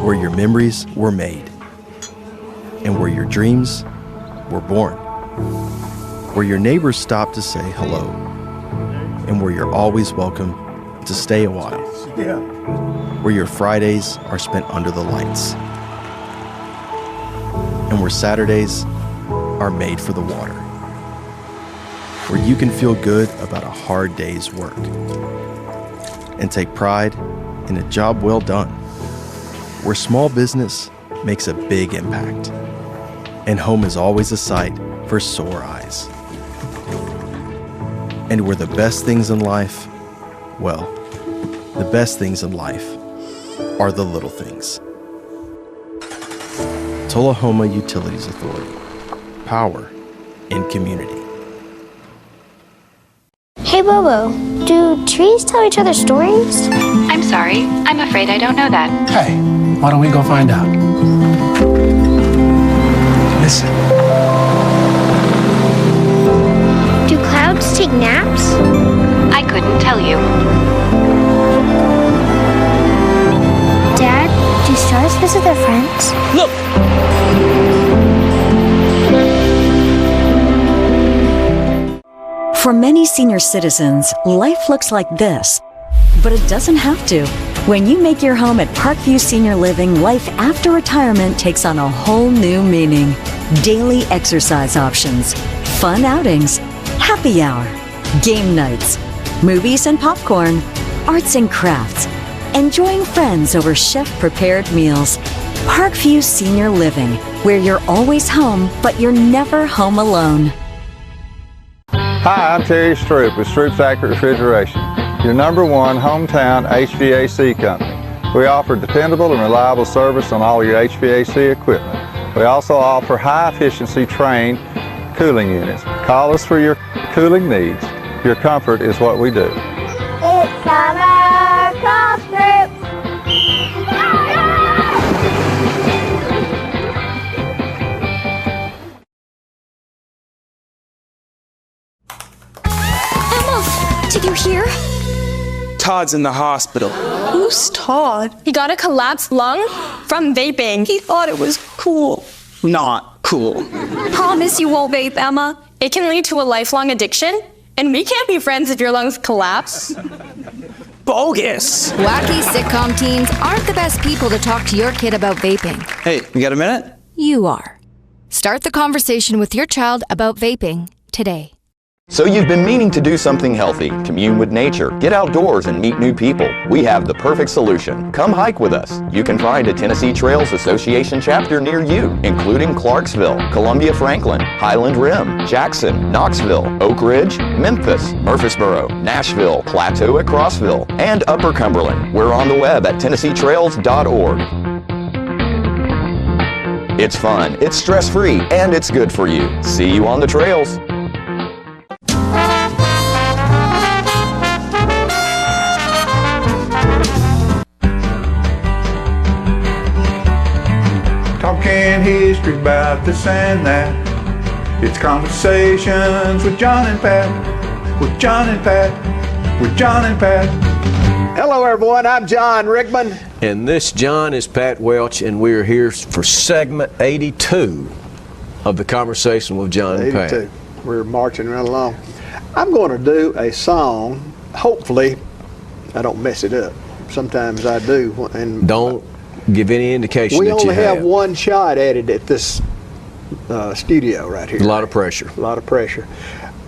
where your memories were made, and where your dreams were born, where your neighbors stop to say hello, and where you're always welcome to stay a while, where your Fridays are spent under the lights, and where Saturdays are made for the water, where you can feel good about a hard day's work and take pride in a job well done, where small business makes a big impact, and home is always a sight for sore eyes. And where the best things in life, well, the best things in life are the little things. Tullahoma Utilities Authority. Power in community. Hey Bobo, do trees tell each other stories? I'm sorry, I'm afraid I don't know that. Hey, why don't we go find out? Listen. Do clouds take naps? I couldn't tell you. Dad, do stars visit their friends? Look! For many senior citizens, life looks like this, but it doesn't have to. When you make your home at Parkview Senior Living, life after retirement takes on a whole new meaning. Daily exercise options, fun outings, happy hour, game nights, movies and popcorn, arts and crafts, enjoying friends over chef-prepared meals. Parkview Senior Living, where you're always home, but you're never home alone. Hi, I'm Terry Stroop with Stroop's Accurate Refrigeration, your #1 hometown HVAC company. We offer dependable and reliable service on all your HVAC equipment. We also offer high-efficiency trained cooling units. Call us for your cooling needs. Your comfort is what we do. It's summer, call Stroop. Did you hear? Todd's in the hospital. Who's Todd? He got a collapsed lung from vaping. He thought it was cool. Not cool. Promise you won't vape, Emma. It can lead to a lifelong addiction, and we can't be friends if your lungs collapse. Bogus. Wacky sitcom teens aren't the best people to talk to your kid about vaping. Hey, you got a minute? You are. Start the conversation with your child about vaping today. So you've been meaning to do something healthy, commune with nature, get outdoors and meet new people. We have the perfect solution. Come hike with us. You can find a Tennessee Trails Association chapter near you, including Clarksville, Columbia Franklin, Highland Rim, Jackson, Knoxville, Oak Ridge, Memphis, Murfreesboro, Nashville, Plateau at Crossville, and Upper Cumberland. We're on the web at TennesseeTrails.org. It's fun, it's stress-free, and it's good for you. See you on the trails. Talking history about this and that. It's conversations with John and Pat. With John and Pat. With John and Pat. Hello everyone, I'm John Rickman. And this John is Pat Welch, and we're here for segment 82 of the Conversation with John and Pat. 82. We're marching right along. I'm going to do a song. Hopefully, I don't mess it up. Sometimes I do. And don't give any indication that you have. We only have one shot at it at this studio right here. A lot of pressure. A lot of pressure.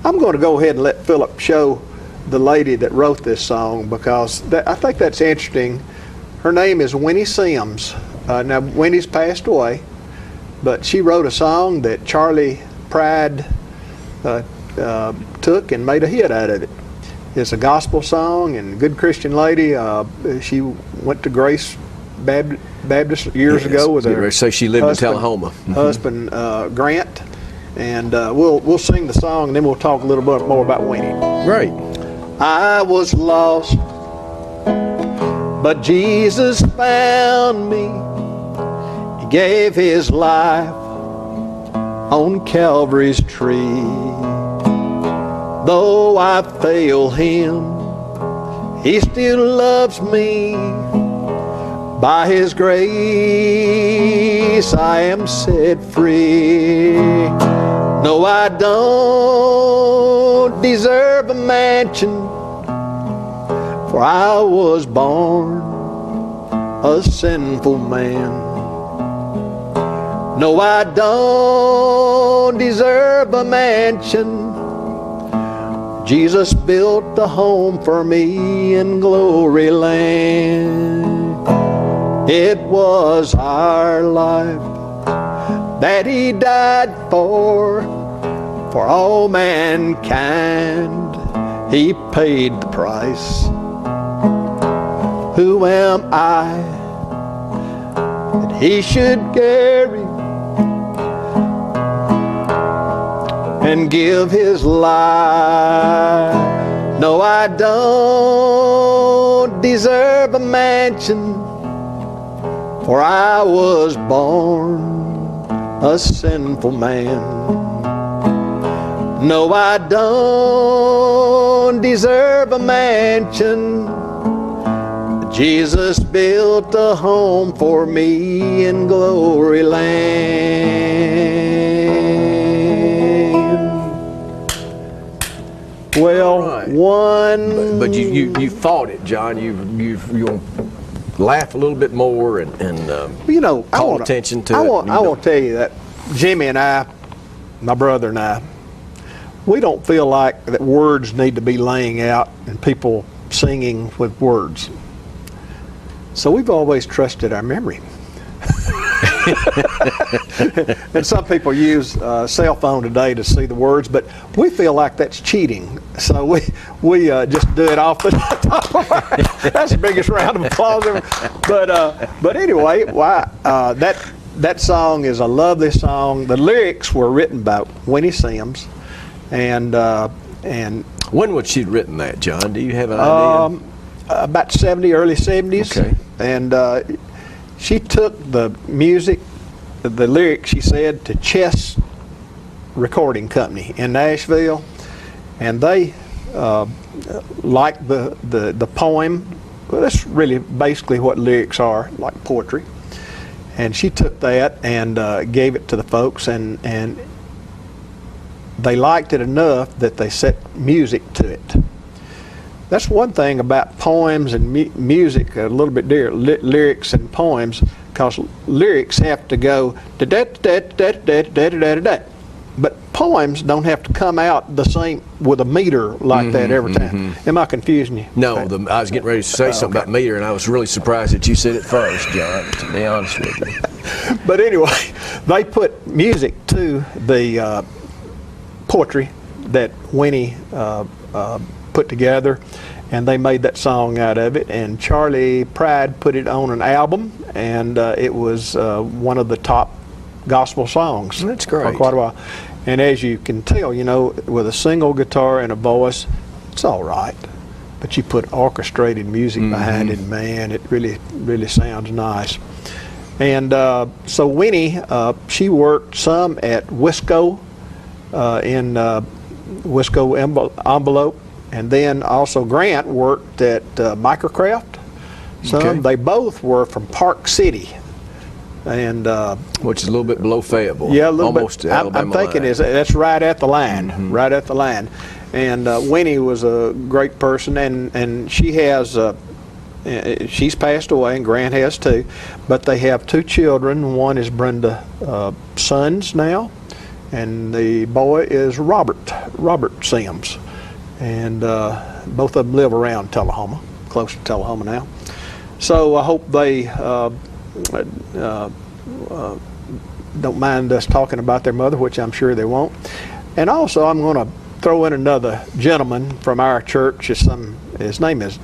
I'm going to go ahead and let Philip show the lady that wrote this song, because I think that's interesting. Her name is Winnie Sims. Now, Winnie's passed away, but she wrote a song that Charlie Pride took and made a hit out of it. It's a gospel song and good Christian lady. She went to Grace Baptist years ago with her so she lived husband, in Tullahoma. Husband Grant, and we'll sing the song and then we'll talk a little bit more about Winnie. Great. I was lost, but Jesus found me. He gave his life on Calvary's tree. Though I fail him, he still loves me. By his grace I am set free. No, I don't deserve a mansion, for I was born a sinful man. No, I don't deserve a mansion. Jesus built a home for me in glory land. It was our life that he died for all mankind. He paid the price. Who am I that he should carry and give his life. No, I don't deserve a mansion, for I was born a sinful man. No, I don't deserve a mansion. Jesus built a home for me in glory land. Well, right. one. But you fought it, John. You laugh a little bit more and you know, call attention to it. I want to tell you that Jimmy and I, my brother and I, we don't feel like that words need to be laying out and people singing with words. So we've always trusted our memory. And some people use a cell phone today to see the words, but we feel like that's cheating. So we just do it off the top of our head. That's the biggest round of applause ever. But anyway, that song is a lovely song. The lyrics were written by Winnie Sims, and when would she'd written that, John? Do you have an idea? About early 70s. Okay. And she took the music, the lyrics, she said, to Chess Recording Company in Nashville, and they liked the poem. Well, that's really basically what lyrics are, like poetry. And she took that and gave it to the folks, and they liked it enough that they set music to it. That's one thing about poems and music, a little bit different, lyrics and poems, because lyrics have to go da-da-da-da-da-da-da-da-da. But poems don't have to come out the same with a meter like that every time. Am I confusing you? No, I was getting ready to say something about meter, and I was really surprised that you said it first, John, to be honest with you. But anyway, they put music to the poetry that Winnie put together, and they made that song out of it, and Charlie Pride put it on an album, and it was one of the top gospel songs. That's great. For quite a while. And as you can tell, you know, with a single guitar and a voice, it's all right, but you put orchestrated music behind it, man, it really sounds nice. And so Winnie, she worked some at Wisco in Wisco Envelope. And then also Grant worked at Microcraft. Okay. They both were from Park City, and which is a little bit below Fayetteville. Yeah, a little almost bit. To Alabama I'm thinking line. that's right at the line, right at the line. And Winnie was a great person, and she has she's passed away, and Grant has too. But they have two children. One is Brenda Sons now, and the boy is Robert Sims. And both of them live around Tullahoma, close to Tullahoma now. So I hope they don't mind us talking about their mother, which I'm sure they won't. And also I'm going to throw in another gentleman from our church. His name is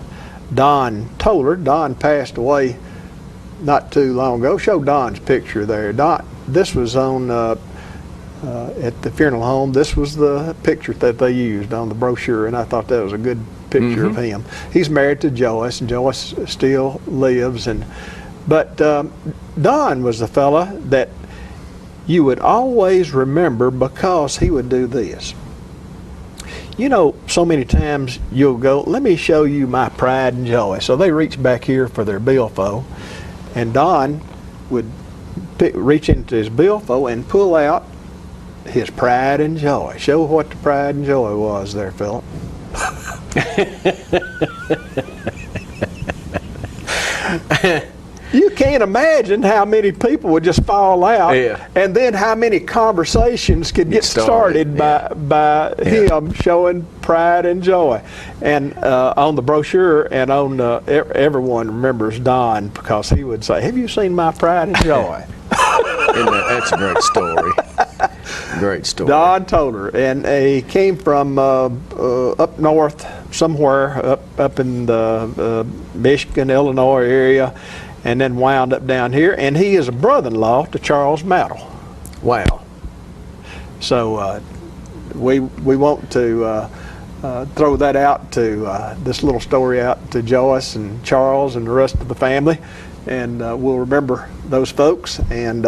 Don Toller. Don passed away not too long ago. Show Don's picture there. Don, this was on at the funeral home. This was the picture that they used on the brochure, and I thought that was a good picture of him. He's married to Joyce, and Joyce still lives. But Don was the fella that you would always remember because he would do this. You know, so many times you'll go, let me show you my pride and joy. So they reach back here for their billfold, and Don would reach into his billfold and pull out his pride and joy. Show what the pride and joy was there, Philip. You can't imagine how many people would just fall out, and then how many conversations could get started by him showing pride and joy. And on the brochure, and on everyone remembers Don because he would say, "Have you seen my pride and joy?" That's a great story. Great story. Don Toller, and he came from up north somewhere, up in the Michigan, Illinois area, and then wound up down here. And he is a brother-in-law to Charles Mattel. Wow. So we want to throw that out to this little story out to Joyce and Charles and the rest of the family, and we'll remember those folks. And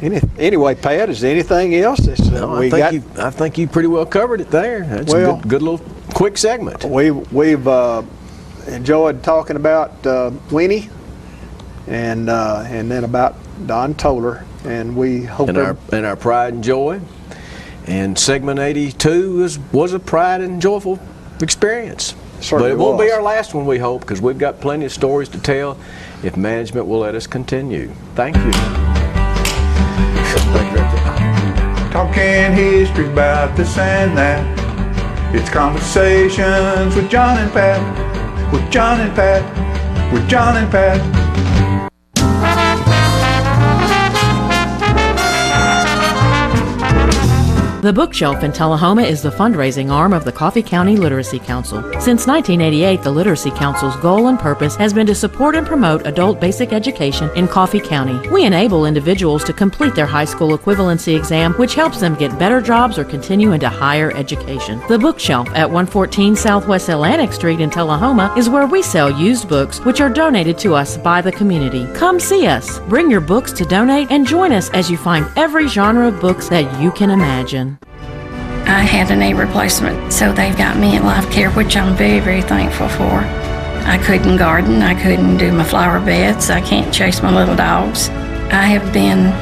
anyway, Pat, is there anything else? I think you pretty well covered it there. That's a good little quick segment. We've enjoyed talking about Winnie and then about Don Toller, and we hope our pride and joy. And segment 82 was a pride and joyful experience. But it won't be our last one, we hope, because we've got plenty of stories to tell if management will let us continue. Thank you. Talking history about this and that. It's conversations with John and Pat, with John and Pat, with John and Pat. The Bookshelf in Tullahoma is the fundraising arm of the Coffee County Literacy Council. Since 1988, the Literacy Council's goal and purpose has been to support and promote adult basic education in Coffee County. We enable individuals to complete their high school equivalency exam, which helps them get better jobs or continue into higher education. The Bookshelf at 114 Southwest Atlantic Street in Tullahoma is where we sell used books, which are donated to us by the community. Come see us, bring your books to donate, and join us as you find every genre of books that you can imagine. I had a knee replacement, so they've got me in life care, which I'm very, very thankful for. I couldn't garden, I couldn't do my flower beds, I can't chase my little dogs. I have been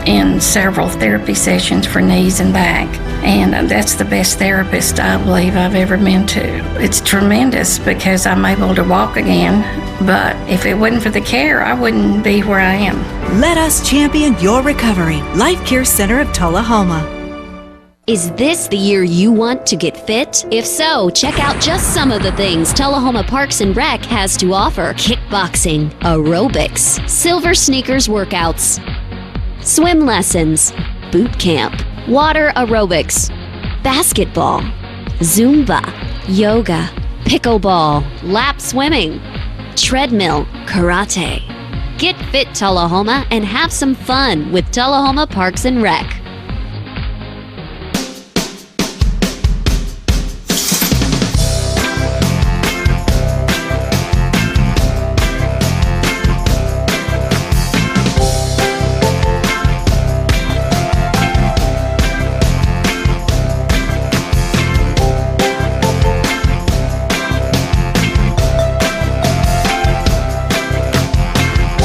in several therapy sessions for knees and back, and that's the best therapist I believe I've ever been to. It's tremendous because I'm able to walk again, but if it wasn't for the care, I wouldn't be where I am. Let us champion your recovery. Life Care Center of Tullahoma. Is this the year you want to get fit? If so, check out just some of the things Tullahoma Parks and Rec has to offer. Kickboxing, aerobics, silver sneakers workouts, swim lessons, boot camp, water aerobics, basketball, Zumba, yoga, pickleball, lap swimming, treadmill, karate. Get fit, Tullahoma, and have some fun with Tullahoma Parks and Rec.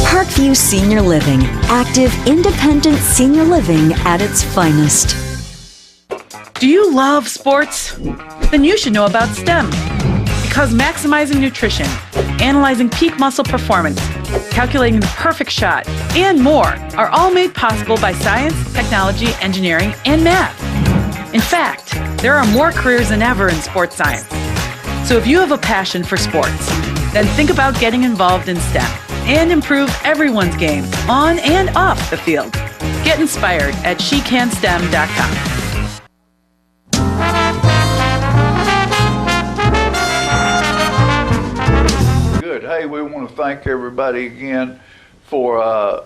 Parkview Senior Living, active, independent senior living at its finest. Do you love sports? Then you should know about STEM. Because maximizing nutrition, analyzing peak muscle performance, calculating the perfect shot, and more are all made possible by science, technology, engineering, and math. In fact, there are more careers than ever in sports science. So if you have a passion for sports, then think about getting involved in STEM and improve everyone's game on and off the field. Get inspired at SheCanSTEM.com. Good. Hey, we want to thank everybody again for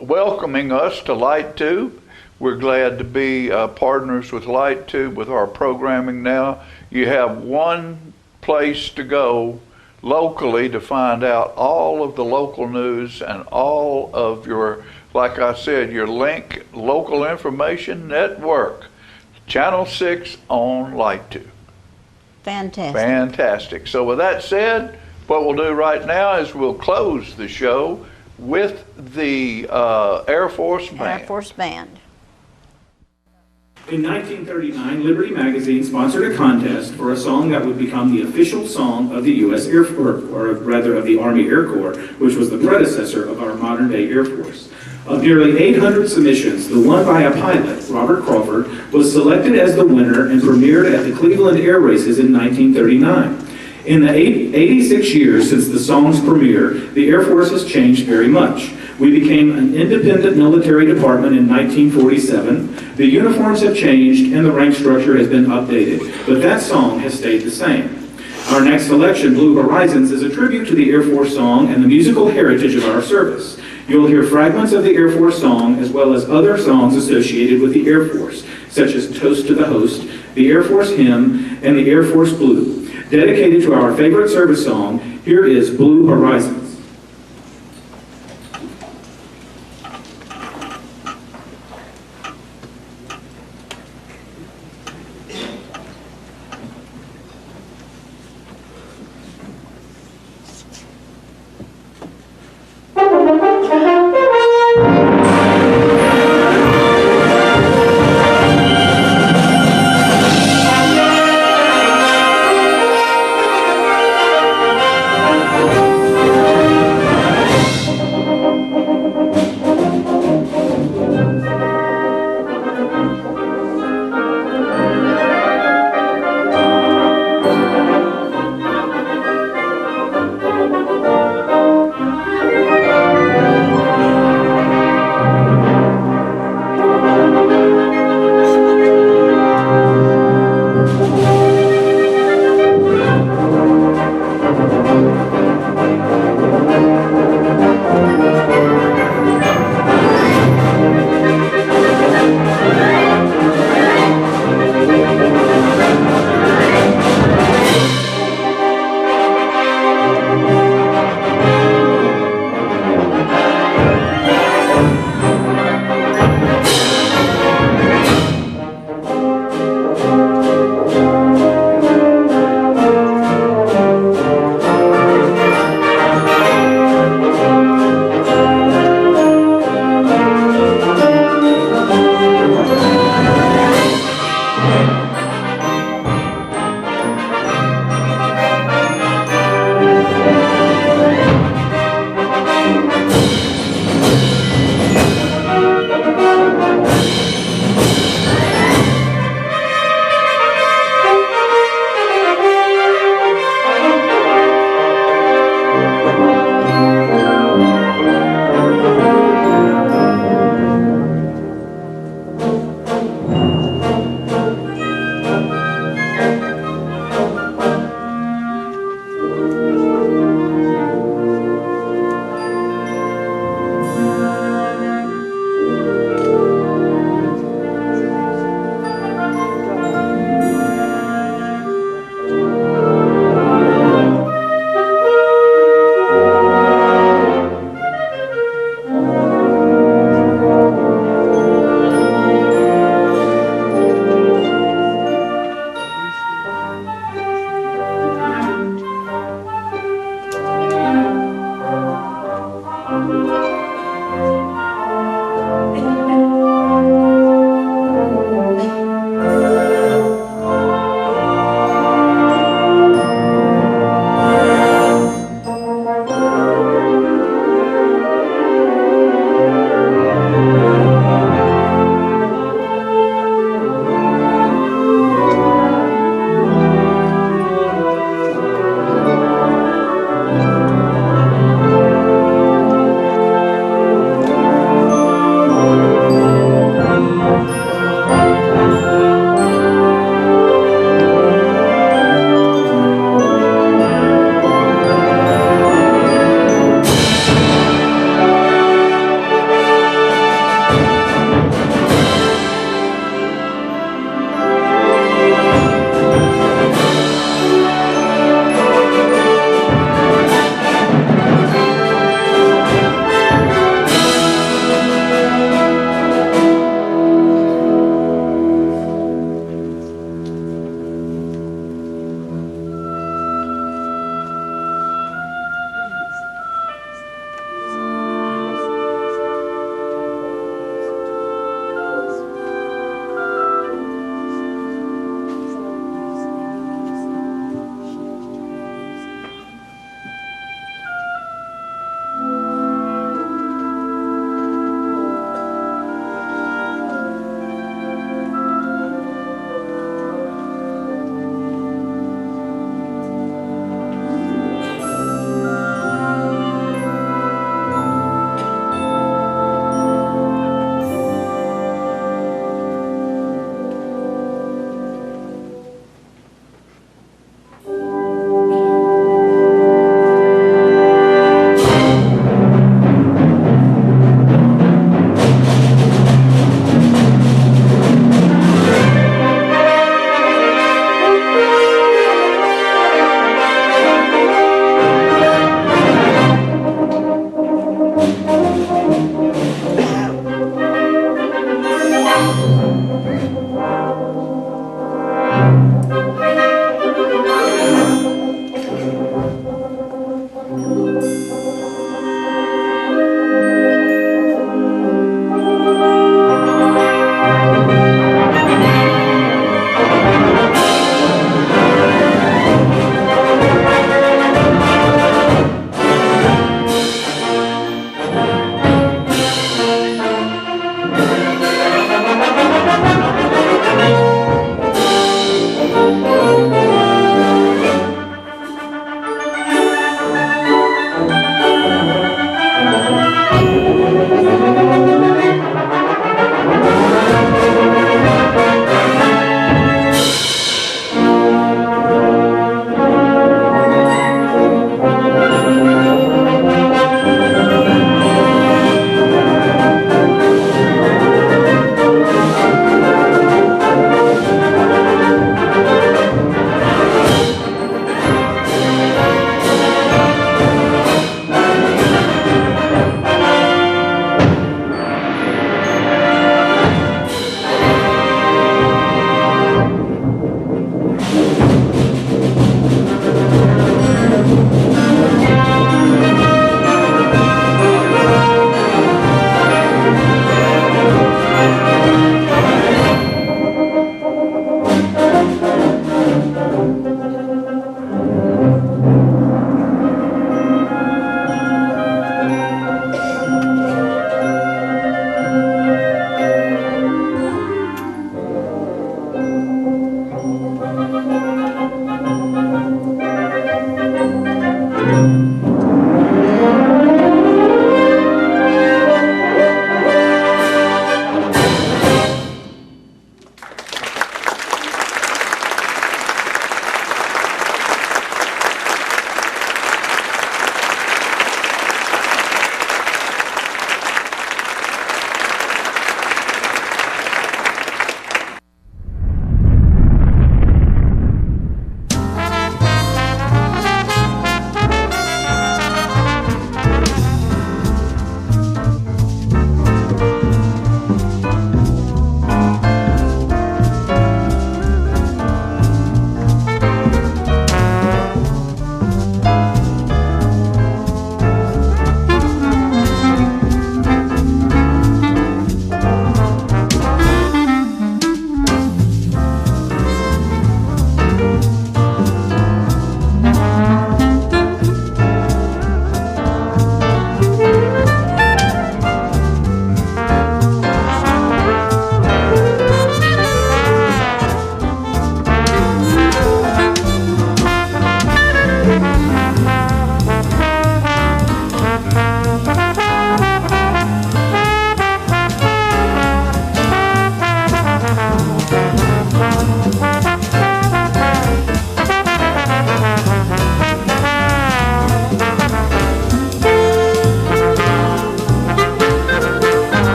welcoming us to LightTube. We're glad to be partners with LightTube with our programming now. You have one place to go locally to find out all of the local news and all of your, like I said, your link local information network. Channel 6 on LightTube. Fantastic. Fantastic. So with that said, what we'll do right now is we'll close the show with the Air Force Band. Air Force Band. In 1939, Liberty Magazine sponsored a contest for a song that would become the official song of the U.S. Air Force, or rather of the Army Air Corps, which was the predecessor of our modern-day Air Force. Of nearly 800 submissions, the one by a pilot, Robert Crawford, was selected as the winner and premiered at the Cleveland Air Races in 1939. In the 86 years since the song's premiere, the Air Force has changed very much. We became an independent military department in 1947. The uniforms have changed and the rank structure has been updated, but that song has stayed the same. Our next selection, Blue Horizons, is a tribute to the Air Force song and the musical heritage of our service. You'll hear fragments of the Air Force song as well as other songs associated with the Air Force, such as Toast to the Host, the Air Force Hymn, and the Air Force Blue. Dedicated to our favorite service song, here is Blue Horizons.